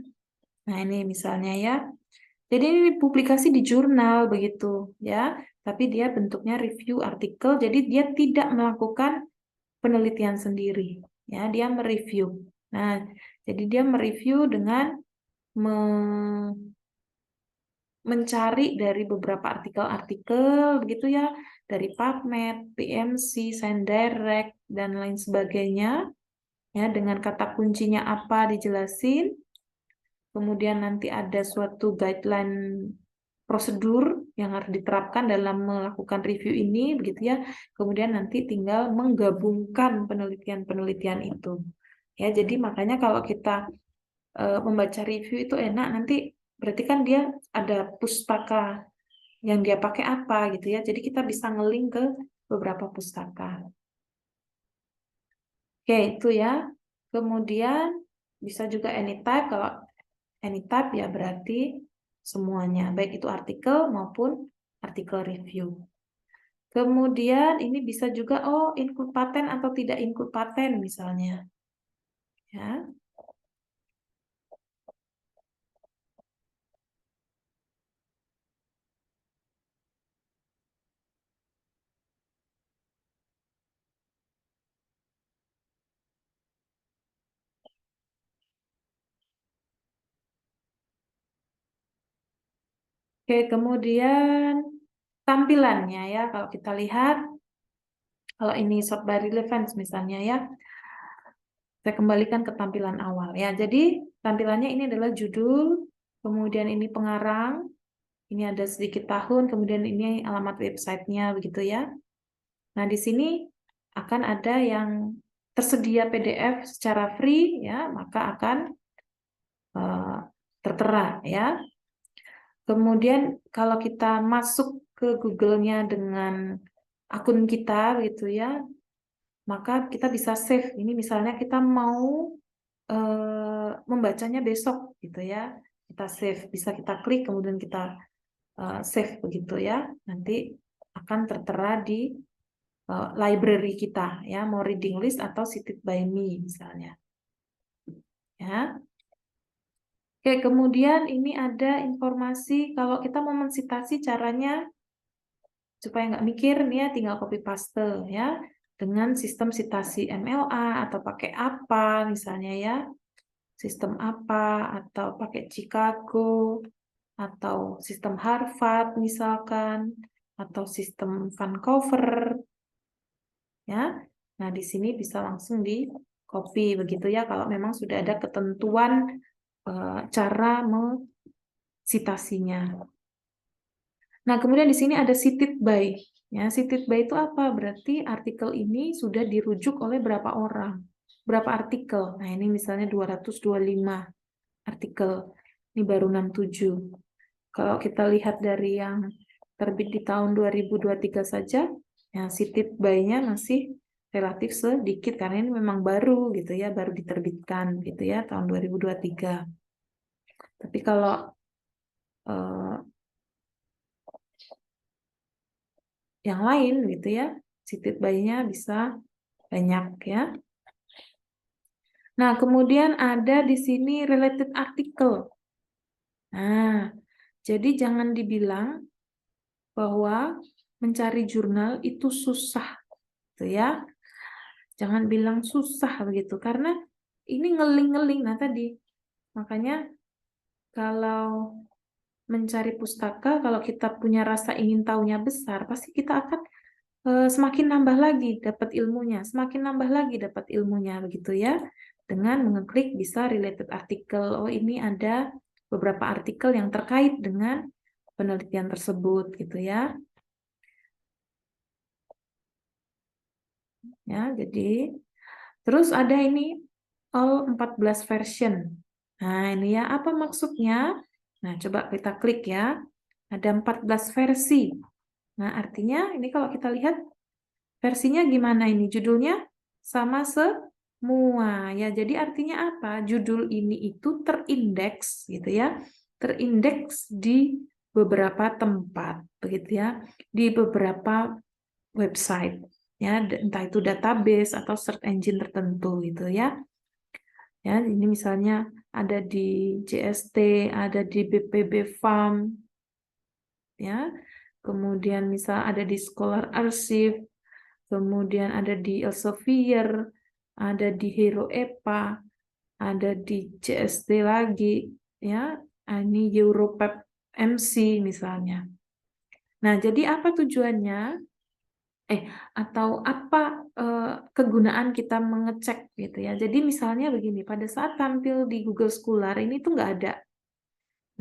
Nah, ini misalnya ya. Jadi ini publikasi di jurnal begitu ya, tapi dia bentuknya review artikel, jadi dia tidak melakukan penelitian sendiri ya, dia mereview. Nah, jadi dia mereview dengan mencari dari beberapa artikel-artikel begitu ya, dari PubMed, PMC, ScienceDirect dan lain sebagainya ya, dengan kata kuncinya apa dijelasin. Kemudian nanti ada suatu guideline prosedur yang harus diterapkan dalam melakukan review ini, begitu ya. Kemudian nanti tinggal menggabungkan penelitian-penelitian itu. Ya, jadi makanya kalau kita membaca review itu enak, nanti berarti kan dia ada pustaka yang dia pakai apa gitu ya. Jadi kita bisa ngelink ke beberapa pustaka. Oke, itu ya. Kemudian bisa juga anytype. Kalau anytype ya berarti semuanya, baik itu artikel maupun artikel review. Kemudian ini bisa juga, oh include paten atau tidak include paten misalnya. Ya. Oke, kemudian tampilannya ya, kalau kita lihat, kalau ini sort by relevance misalnya ya, saya kembalikan ke tampilan awal ya. Jadi tampilannya ini adalah judul, kemudian ini pengarang, ini ada sedikit tahun, kemudian ini alamat websitenya begitu ya. Nah, di sini akan ada yang tersedia PDF secara free ya, maka akan tertera ya. Kemudian kalau kita masuk ke Google-nya dengan akun kita gitu ya, maka kita bisa save. Ini misalnya kita mau membacanya besok gitu ya. Kita save, bisa kita klik kemudian kita save begitu ya. Nanti akan tertera di library kita ya, mau reading list atau cited by me misalnya. Ya. Oke, kemudian ini ada informasi kalau kita mau mensitasi caranya supaya nggak mikir nih ya, tinggal copy paste ya dengan sistem citasi MLA atau pakai apa misalnya ya, sistem apa atau pakai Chicago atau sistem Harvard misalkan atau sistem Vancouver ya. Nah, di sini bisa langsung di copy begitu ya kalau memang sudah ada ketentuan cara mensitasinya. Nah, kemudian di sini ada cited by. Ya, cited by itu apa? Berarti artikel ini sudah dirujuk oleh berapa orang? Berapa artikel? Nah, ini misalnya 225 artikel. Ini baru 67. Kalau kita lihat dari yang terbit di tahun 2023 saja, ya cited by-nya masih relatif sedikit karena ini memang baru gitu ya, baru diterbitkan gitu ya tahun 2023. Tapi kalau yang lain gitu ya, cited by-nya bisa banyak ya. Nah, kemudian ada di sini related article. Nah, jadi jangan dibilang bahwa mencari jurnal itu susah, gitu ya. Jangan bilang susah begitu, karena ini ngeling-ngeling. Nah, tadi makanya kalau mencari pustaka, kalau kita punya rasa ingin tahunya besar, pasti kita akan semakin nambah lagi dapat ilmunya, semakin nambah lagi dapat ilmunya begitu ya. Dengan mengeklik bisa related artikel. Oh, ini ada beberapa artikel yang terkait dengan penelitian tersebut gitu ya. Ya, jadi terus ada ini all 14 version. Nah, ini ya apa maksudnya? Nah, coba kita klik ya. Ada 14 versi. Nah, artinya ini kalau kita lihat versinya gimana ini? Judulnya sama semua ya. Jadi artinya apa? Judul ini itu terindeks gitu ya. Terindeks di beberapa tempat begitu ya. Di beberapa website ya, entah itu database atau search engine tertentu gitu ya. Ya, ini misalnya ada di JST, ada di BPB Farm ya. Kemudian misal ada di Scholar Archive, kemudian ada di Elsevier, ada di Hero EPA, ada di CST lagi, ya. Ini Europep MC misalnya. Nah, jadi apa tujuannya? Atau apa kegunaan kita mengecek gitu ya. Jadi misalnya begini, pada saat tampil di Google Scholar ini tuh nggak ada.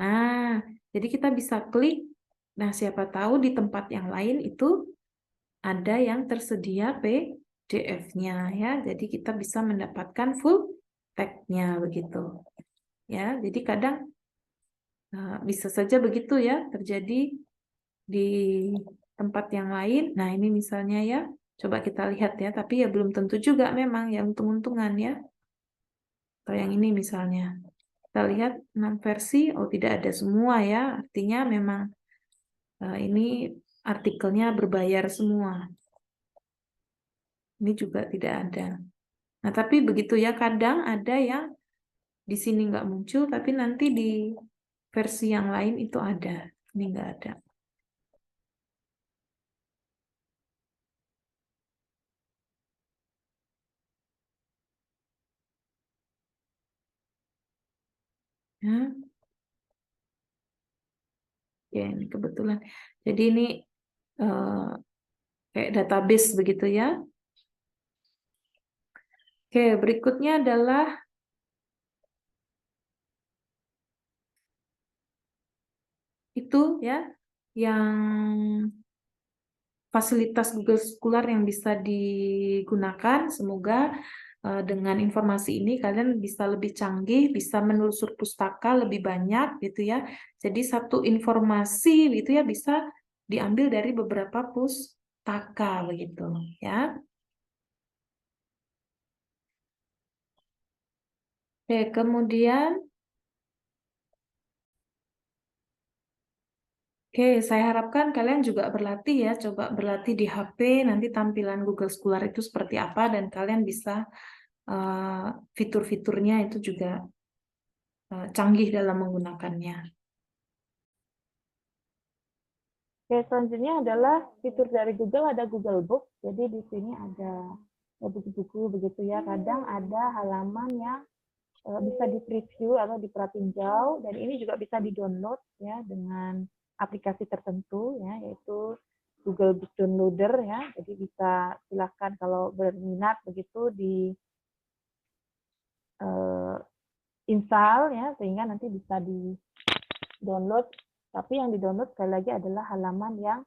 Nah, jadi kita bisa klik, nah siapa tahu di tempat yang lain itu ada yang tersedia PDF-nya ya. Jadi kita bisa mendapatkan full text-nya begitu. Ya, jadi kadang bisa saja begitu ya terjadi di tempat yang lain. Nah, ini misalnya ya, coba kita lihat ya, tapi ya belum tentu juga memang ya untung-untungan ya. Atau yang ini misalnya. Kita lihat 6 versi, oh tidak ada semua ya, artinya memang ini artikelnya berbayar semua. Ini juga tidak ada. Nah, tapi begitu ya, kadang ada yang di sini nggak muncul, tapi nanti di versi yang lain itu ada. Ini nggak ada. Ya, ya ini kebetulan. Jadi ini eh, kayak database begitu ya. Oke, berikutnya adalah itu ya, yang fasilitas Google Scholar yang bisa digunakan. Semoga dengan informasi ini kalian bisa lebih canggih, bisa menelusur pustaka lebih banyak gitu ya. Jadi satu informasi gitu ya bisa diambil dari beberapa pustaka begitu ya. Oke, kemudian oke, saya harapkan kalian juga berlatih ya, coba berlatih di HP, nanti tampilan Google Scholar itu seperti apa dan kalian bisa fitur-fiturnya itu juga canggih dalam menggunakannya. Oke, selanjutnya adalah fitur dari Google, ada Google Book. Jadi di sini ada buku-buku begitu ya. Kadang ada halaman yang bisa di preview atau dipratinjau, dan ini juga bisa di-download ya dengan aplikasi tertentu ya, yaitu Google Book Downloader ya. Jadi bisa silahkan kalau berminat begitu di install ya, sehingga nanti bisa di-download. Tapi yang di-download sekali lagi adalah halaman yang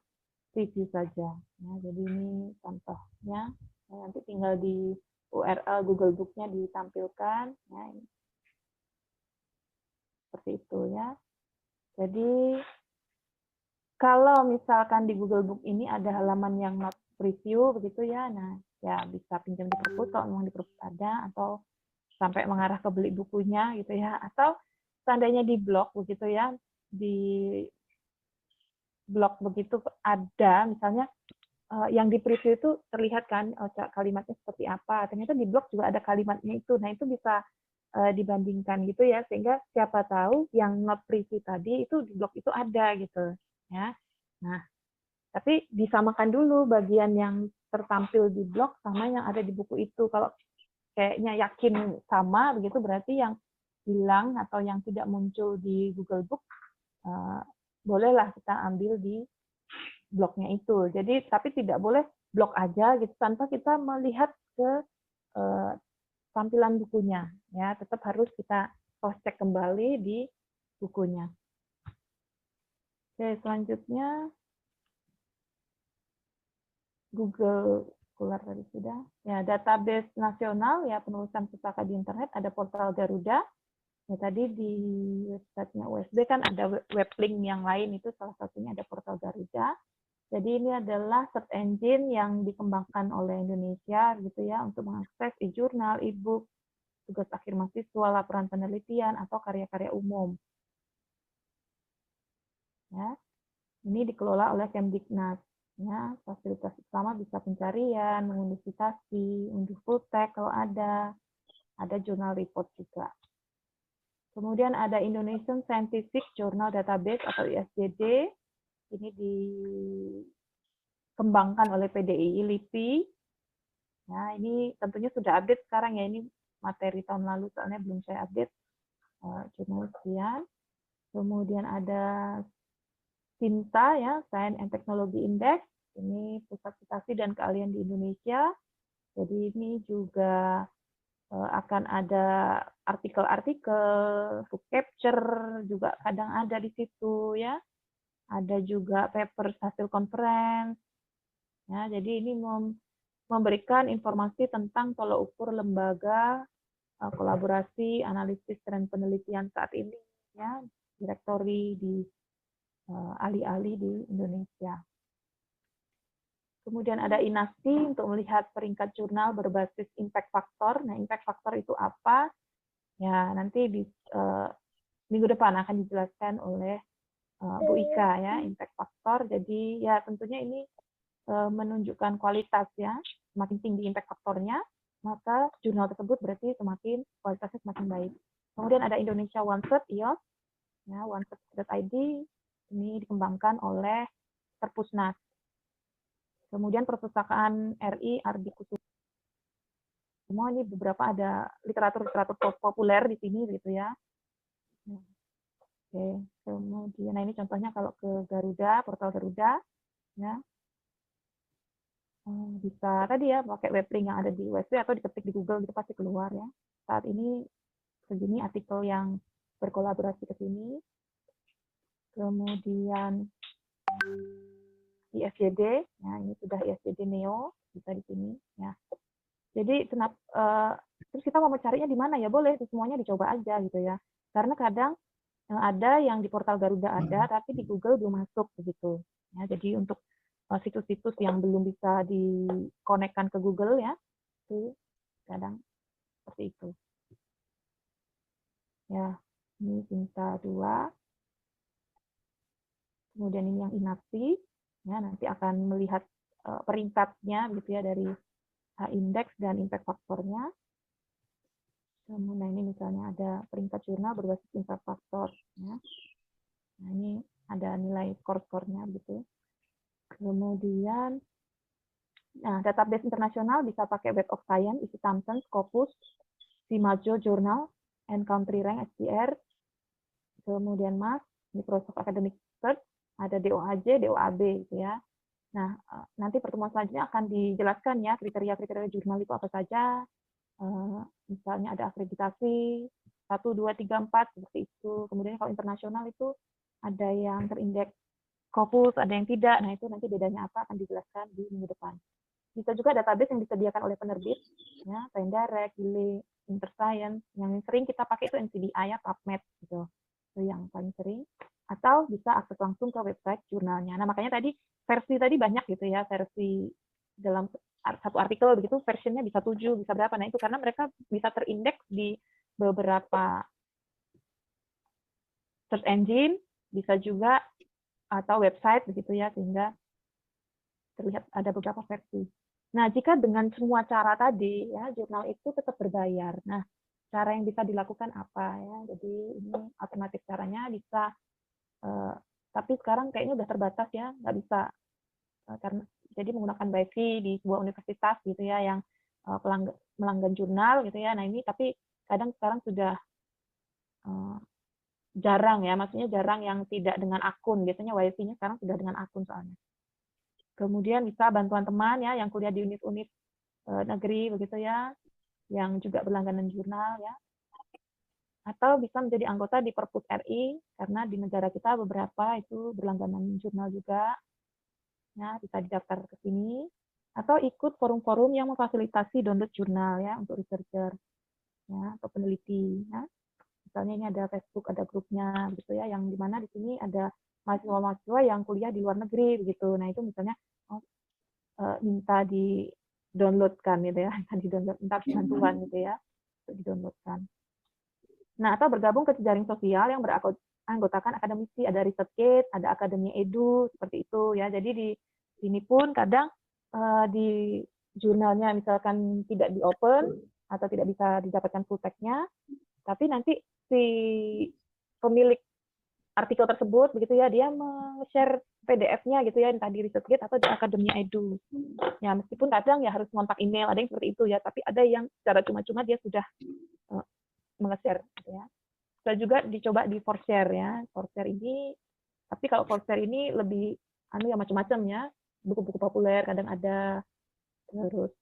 preview saja. Ya, jadi ini contohnya. Nanti tinggal di URL Google Book-nya ditampilkan. Ya, seperti itu ya. Jadi kalau misalkan di Google Book ini ada halaman yang not preview begitu ya, nah ya bisa pinjam di perpus kalau memang di perpus ada, atau sampai mengarah ke beli bukunya gitu ya, atau seandainya di blog begitu ya, di blog begitu ada misalnya yang di preview itu terlihat kan kalimatnya seperti apa, ternyata di blog juga ada kalimatnya itu, nah itu bisa dibandingkan gitu ya, sehingga siapa tahu yang not preview tadi itu di blog itu ada gitu ya. Nah, tapi disamakan dulu bagian yang tertampil di blog sama yang ada di buku itu. Kalau kayaknya yakin sama begitu, berarti yang hilang atau yang tidak muncul di Google Book bolehlah kita ambil di blognya itu. Jadi tapi tidak boleh blog aja gitu tanpa kita melihat ke tampilan bukunya ya, tetap harus kita cross check kembali di bukunya. Oke, selanjutnya Google Keluar tadi sudah. Ya, database nasional ya penulisan pustaka di internet ada portal Garuda. Ya tadi di websitenya USB kan ada web link yang lain, itu salah satunya ada portal Garuda. Jadi ini adalah search engine yang dikembangkan oleh Indonesia gitu ya untuk mengakses e-jurnal, e-book, tugas akhir mahasiswa, laporan penelitian atau karya-karya umum. Ya, ini dikelola oleh Kemdiknas. Ya, fasilitas utama bisa pencarian, mengunduh citasi, unduh full text kalau ada jurnal report juga. Kemudian ada Indonesian Scientific Journal Database atau ISJD. Ini dikembangkan oleh PDII LIPI. Nah, ini tentunya sudah update sekarang ya. Ini materi tahun lalu soalnya belum saya update jurnal sekian. Kemudian ada SINTA ya, Science and Technology Index. Ini pusat citasi dan keahlian di Indonesia. Jadi ini juga akan ada artikel-artikel, book capture juga kadang ada di situ ya. Ada juga paper hasil conference. Ya, jadi ini memberikan informasi tentang tolak ukur lembaga kolaborasi analisis tren penelitian saat ini ya, direktori di ahli-ahli di Indonesia. Kemudian ada INASTI untuk melihat peringkat jurnal berbasis impact factor. Nah, impact factor itu apa? Ya, nanti di minggu depan akan dijelaskan oleh Bu Ika ya, impact factor. Jadi ya tentunya ini menunjukkan kualitas ya, semakin tinggi impact faktornya, maka jurnal tersebut berarti semakin kualitasnya semakin baik. Kemudian ada Indonesia OneCert IOS, ya, OneCert.id ini dikembangkan oleh Perpusnas. Kemudian Perpustakaan RI Ardi Kusuma. Semua ini beberapa ada literatur-literatur populer di sini gitu ya. Oke, kemudian nah ini contohnya kalau ke Garuda, portal Garuda, ya bisa tadi ya pakai web link yang ada di USB atau diketik di Google gitu pasti keluar ya. Saat ini segini artikel yang berkolaborasi ke sini. Kemudian ISJD, ya ini sudah ISJD Neo bisa di sini ya. Jadi terus kita mau mencarinya di mana ya? Boleh semuanya dicoba aja gitu ya. Karena kadang ada yang di portal Garuda ada, tapi di Google belum masuk begitu. Ya, jadi untuk situs-situs yang belum bisa dikonekkan ke Google ya, itu kadang seperti itu. Ya, ini Cinta 2. Kemudian ini yang INAPSI, ya nanti akan melihat peringkatnya gitu ya dari H-index dan impact faktornya. Kemudian ini misalnya ada peringkat jurnal berbasis impact faktor. Ya. Nah ini ada nilai skor-skornya gitu. Kemudian, nah database internasional bisa pakai Web of Science, isi Thomson, Scopus, Simajo Journal, and Country Rank SPR. Kemudian Microsoft Academic Search, ada DOAJ, DOAB gitu ya. Nah, nanti pertemuan selanjutnya akan dijelaskan ya kriteria-kriteria jurnal itu apa saja. Misalnya ada akreditasi 1, 2, 3, 4 seperti itu. Kemudian kalau internasional itu ada yang terindeks Scopus, ada yang tidak. Nah, itu nanti bedanya apa akan dijelaskan di minggu depan. Bisa juga database yang disediakan oleh penerbit, ya, PenDirect, Gile, InterScience. Yang sering kita pakai itu NCBI ya, PubMed gitu. Itu yang paling sering. Atau bisa akses langsung ke website jurnalnya. Nah, makanya tadi versi tadi banyak gitu ya, versi dalam satu artikel begitu versionnya bisa 7, bisa berapa. Nah, itu karena mereka bisa terindeks di beberapa search engine, bisa juga atau website begitu ya, sehingga terlihat ada beberapa versi. Nah, jika dengan semua cara tadi ya, jurnal itu tetap berbayar. Nah, cara yang bisa dilakukan apa ya? Jadi ini alternatif caranya bisa tapi sekarang kayaknya udah terbatas ya, nggak bisa karena jadi menggunakan by fee di sebuah universitas gitu ya yang melanggan jurnal gitu ya. Nah ini tapi kadang sekarang sudah jarang ya, maksudnya jarang yang tidak dengan akun. Biasanya WiFi-nya sekarang sudah dengan akun soalnya. Kemudian bisa bantuan teman ya yang kuliah di unit-unit negeri begitu ya, yang juga berlangganan jurnal ya. Atau bisa menjadi anggota di Perpus RI karena di negara kita beberapa itu berlangganan jurnal juga. Ya, bisa didaftar ke sini. Atau ikut forum-forum yang memfasilitasi download jurnal ya untuk researcher ya atau peneliti ya. Misalnya ini ada Facebook, ada grupnya gitu ya, yang dimana di sini ada mahasiswa-mahasiswa yang kuliah di luar negeri begitu. Nah itu misalnya minta di downloadkan gitu ya, minta bantuan gitu ya untuk di downloadkan. Nah atau bergabung ke jejaring sosial yang beranggotakan akademisi, ada ResearchGate, ada Akademi Edu seperti itu ya. Jadi di sini pun kadang di jurnalnya misalkan tidak di open atau tidak bisa didapatkan full text-nya, tapi nanti si pemilik artikel tersebut begitu ya dia share PDF-nya gitu ya entah di ResearchGate atau di Akademi Edu. Ya meskipun kadang ya harus kontak email, ada yang seperti itu ya, tapi ada yang secara cuma-cuma dia sudah menge-share gitu ya. Bisa juga dicoba di Foursquare ya. Foursquare ini, tapi kalau Foursquare ini lebih ya macam-macam ya, buku-buku populer kadang ada, terus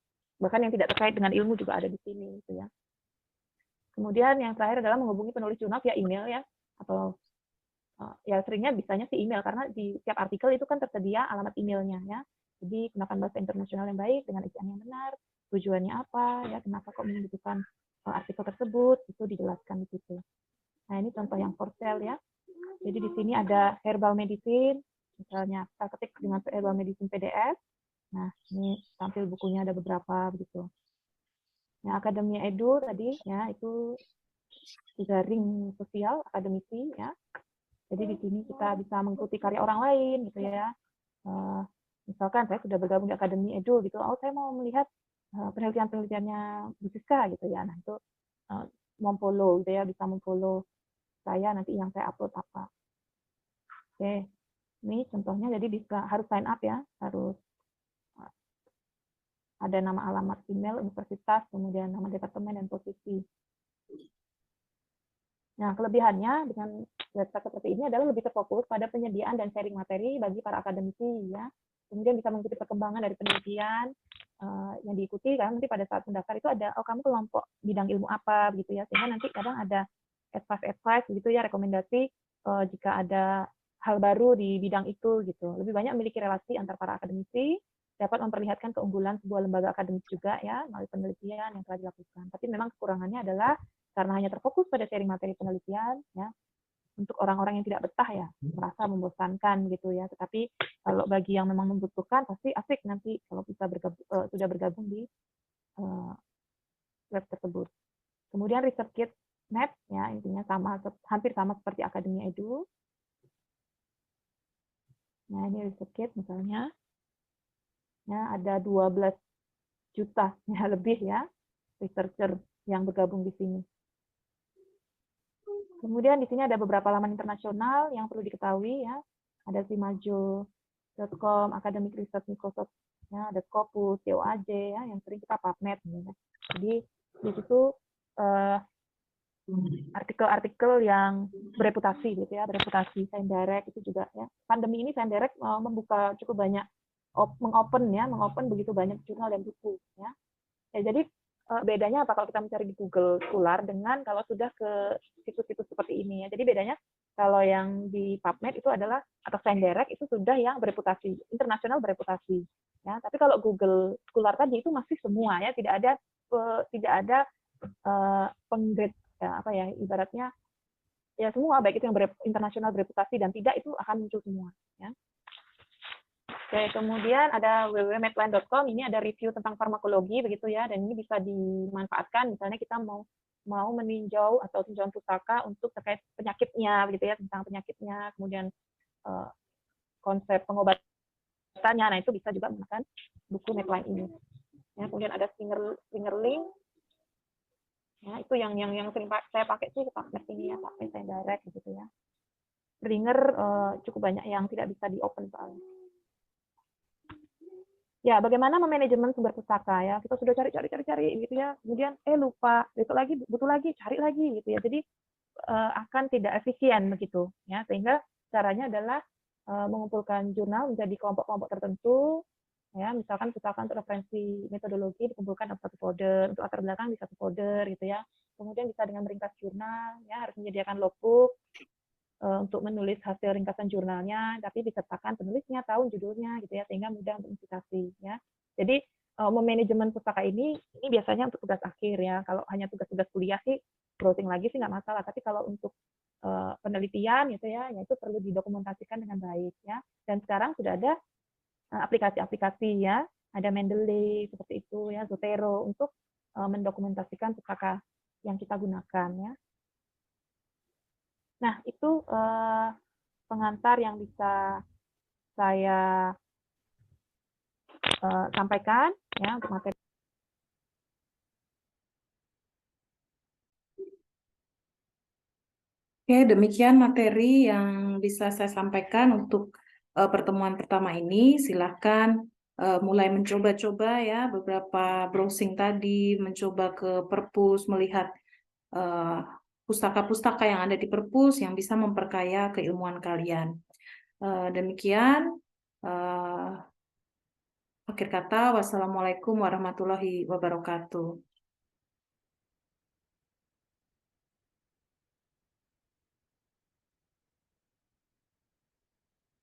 bahkan yang tidak terkait dengan ilmu juga ada di sini gitu ya. Kemudian yang terakhir adalah menghubungi penulis jurnal via email ya, atau ya seringnya bisanya sih email karena di setiap artikel itu kan tersedia alamat emailnya ya. Jadi gunakan bahasa internasional yang baik dengan ejaan yang benar, tujuannya apa ya, kenapa kok membutuhkan artikel tersebut, itu dijelaskan di situ. Nah ini contoh yang for sale ya. Jadi di sini ada herbal medicine, misalnya kita ketik dengan herbal medicine PDF. Nah ini tampil bukunya ada beberapa begitu. Nah Akademi Edu tadi ya itu jaring sosial akademisi ya. Jadi di sini kita bisa mengikuti karya orang lain gitu ya. Misalkan saya sudah bergabung di Akademi Edu gitu, saya mau melihat penelitian-penelitiannya Bu Siska gitu ya. Nah itu memfollow gitu ya, bisa memfollow saya nanti yang saya upload apa. Oke, ini contohnya jadi bisa harus sign up ya, harus ada nama alamat email universitas, kemudian nama departemen dan posisi. Nah, kelebihannya dengan website seperti ini adalah lebih terfokus pada penyediaan dan sharing materi bagi para akademisi ya. Kemudian bisa mengikuti perkembangan dari penelitian yang diikuti kan nanti pada saat mendaftar itu ada kamu kelompok bidang ilmu apa gitu ya. Sehingga nanti kadang ada advice gitu ya, rekomendasi jika ada hal baru di bidang itu gitu. Lebih banyak memiliki relasi antar para akademisi, dapat memperlihatkan keunggulan sebuah lembaga akademis juga ya melalui penelitian yang telah dilakukan. Tapi memang kekurangannya adalah karena hanya terfokus pada sharing materi penelitian ya, untuk orang-orang yang tidak betah ya merasa membosankan gitu ya. Tetapi kalau bagi yang memang membutuhkan pasti asik nanti kalau bisa sudah bergabung di web tersebut. Kemudian ResearchGate Net ya intinya hampir sama seperti Akademi Edu. Nah ini ResearchGate misalnya ya ada 12 juta ya lebih ya researcher yang bergabung di sini. Kemudian di sini ada beberapa laman internasional yang perlu diketahui ya. Ada simajo.com, Academic Research Microsoft, ya, ada Scopus, COAJ ya, yang sering kita PubMed. Ya. Jadi di situ artikel-artikel yang bereputasi gitu ya, bereputasi ScienDirect itu juga ya. Pandemi ini ScienDirect membuka cukup banyak mengopen begitu banyak jurnal dan buku ya. Ya jadi bedanya apa kalau kita mencari di Google Scholar dengan kalau sudah ke situs-situs seperti ini ya. Jadi bedanya kalau yang di PubMed itu adalah atau ScienDirect itu sudah yang bereputasi, internasional bereputasi. Ya, tapi kalau Google Scholar tadi itu masih semua ya, tidak ada penggrade ya, apa ya ibaratnya ya semua baik itu yang internasional bereputasi dan tidak itu akan muncul semua ya. Oke, kemudian ada www.medline.com, ini ada review tentang farmakologi begitu ya, dan ini bisa dimanfaatkan misalnya kita mau meninjau atau tinjauan pustaka untuk terkait penyakitnya begitu ya, tentang penyakitnya, kemudian konsep pengobatannya. Nah, itu bisa juga menggunakan buku Medline ini. Ya, kemudian ada Fingerling. Ya, itu yang sering saya pakai sih PubMed ini ya, pakai ScienDirect gitu ya. Springer cukup banyak yang tidak bisa di-open soalnya. Ya, bagaimana memanajemen sumber pustaka ya? Kita sudah cari gitu ya, kemudian lupa, besok lagi butuh lagi, cari lagi gitu ya. Jadi akan tidak efisien begitu ya. Sehingga caranya adalah mengumpulkan jurnal menjadi kelompok-kelompok tertentu ya, misalkan pustaka untuk referensi metodologi dikumpulkan dalam satu folder, untuk latar belakang di satu folder gitu ya. Kemudian bisa dengan meringkas jurnal ya, harus menyediakan logbook untuk menulis hasil ringkasan jurnalnya, tapi disertakan penulisnya, tahun, judulnya, gitu ya, sehingga mudah untuk investasi, ya. Jadi memanajemen pustaka ini biasanya untuk tugas akhir ya. Kalau hanya tugas-tugas kuliah sih browsing lagi sih nggak masalah. Tapi kalau untuk penelitian gitu ya itu perlu didokumentasikan dengan baik ya. Dan sekarang sudah ada aplikasi-aplikasi ya, ada Mendeley seperti itu ya, Zotero untuk mendokumentasikan pustaka yang kita gunakan ya. Nah, itu pengantar yang bisa saya sampaikan ya untuk materi. Oke, demikian materi yang bisa saya sampaikan untuk pertemuan pertama ini. Silakan mulai mencoba-coba ya beberapa browsing tadi, mencoba ke perpus, melihat pustaka-pustaka yang ada di perpus yang bisa memperkaya keilmuan kalian. Demikian. Akhir kata, wassalamualaikum warahmatullahi wabarakatuh.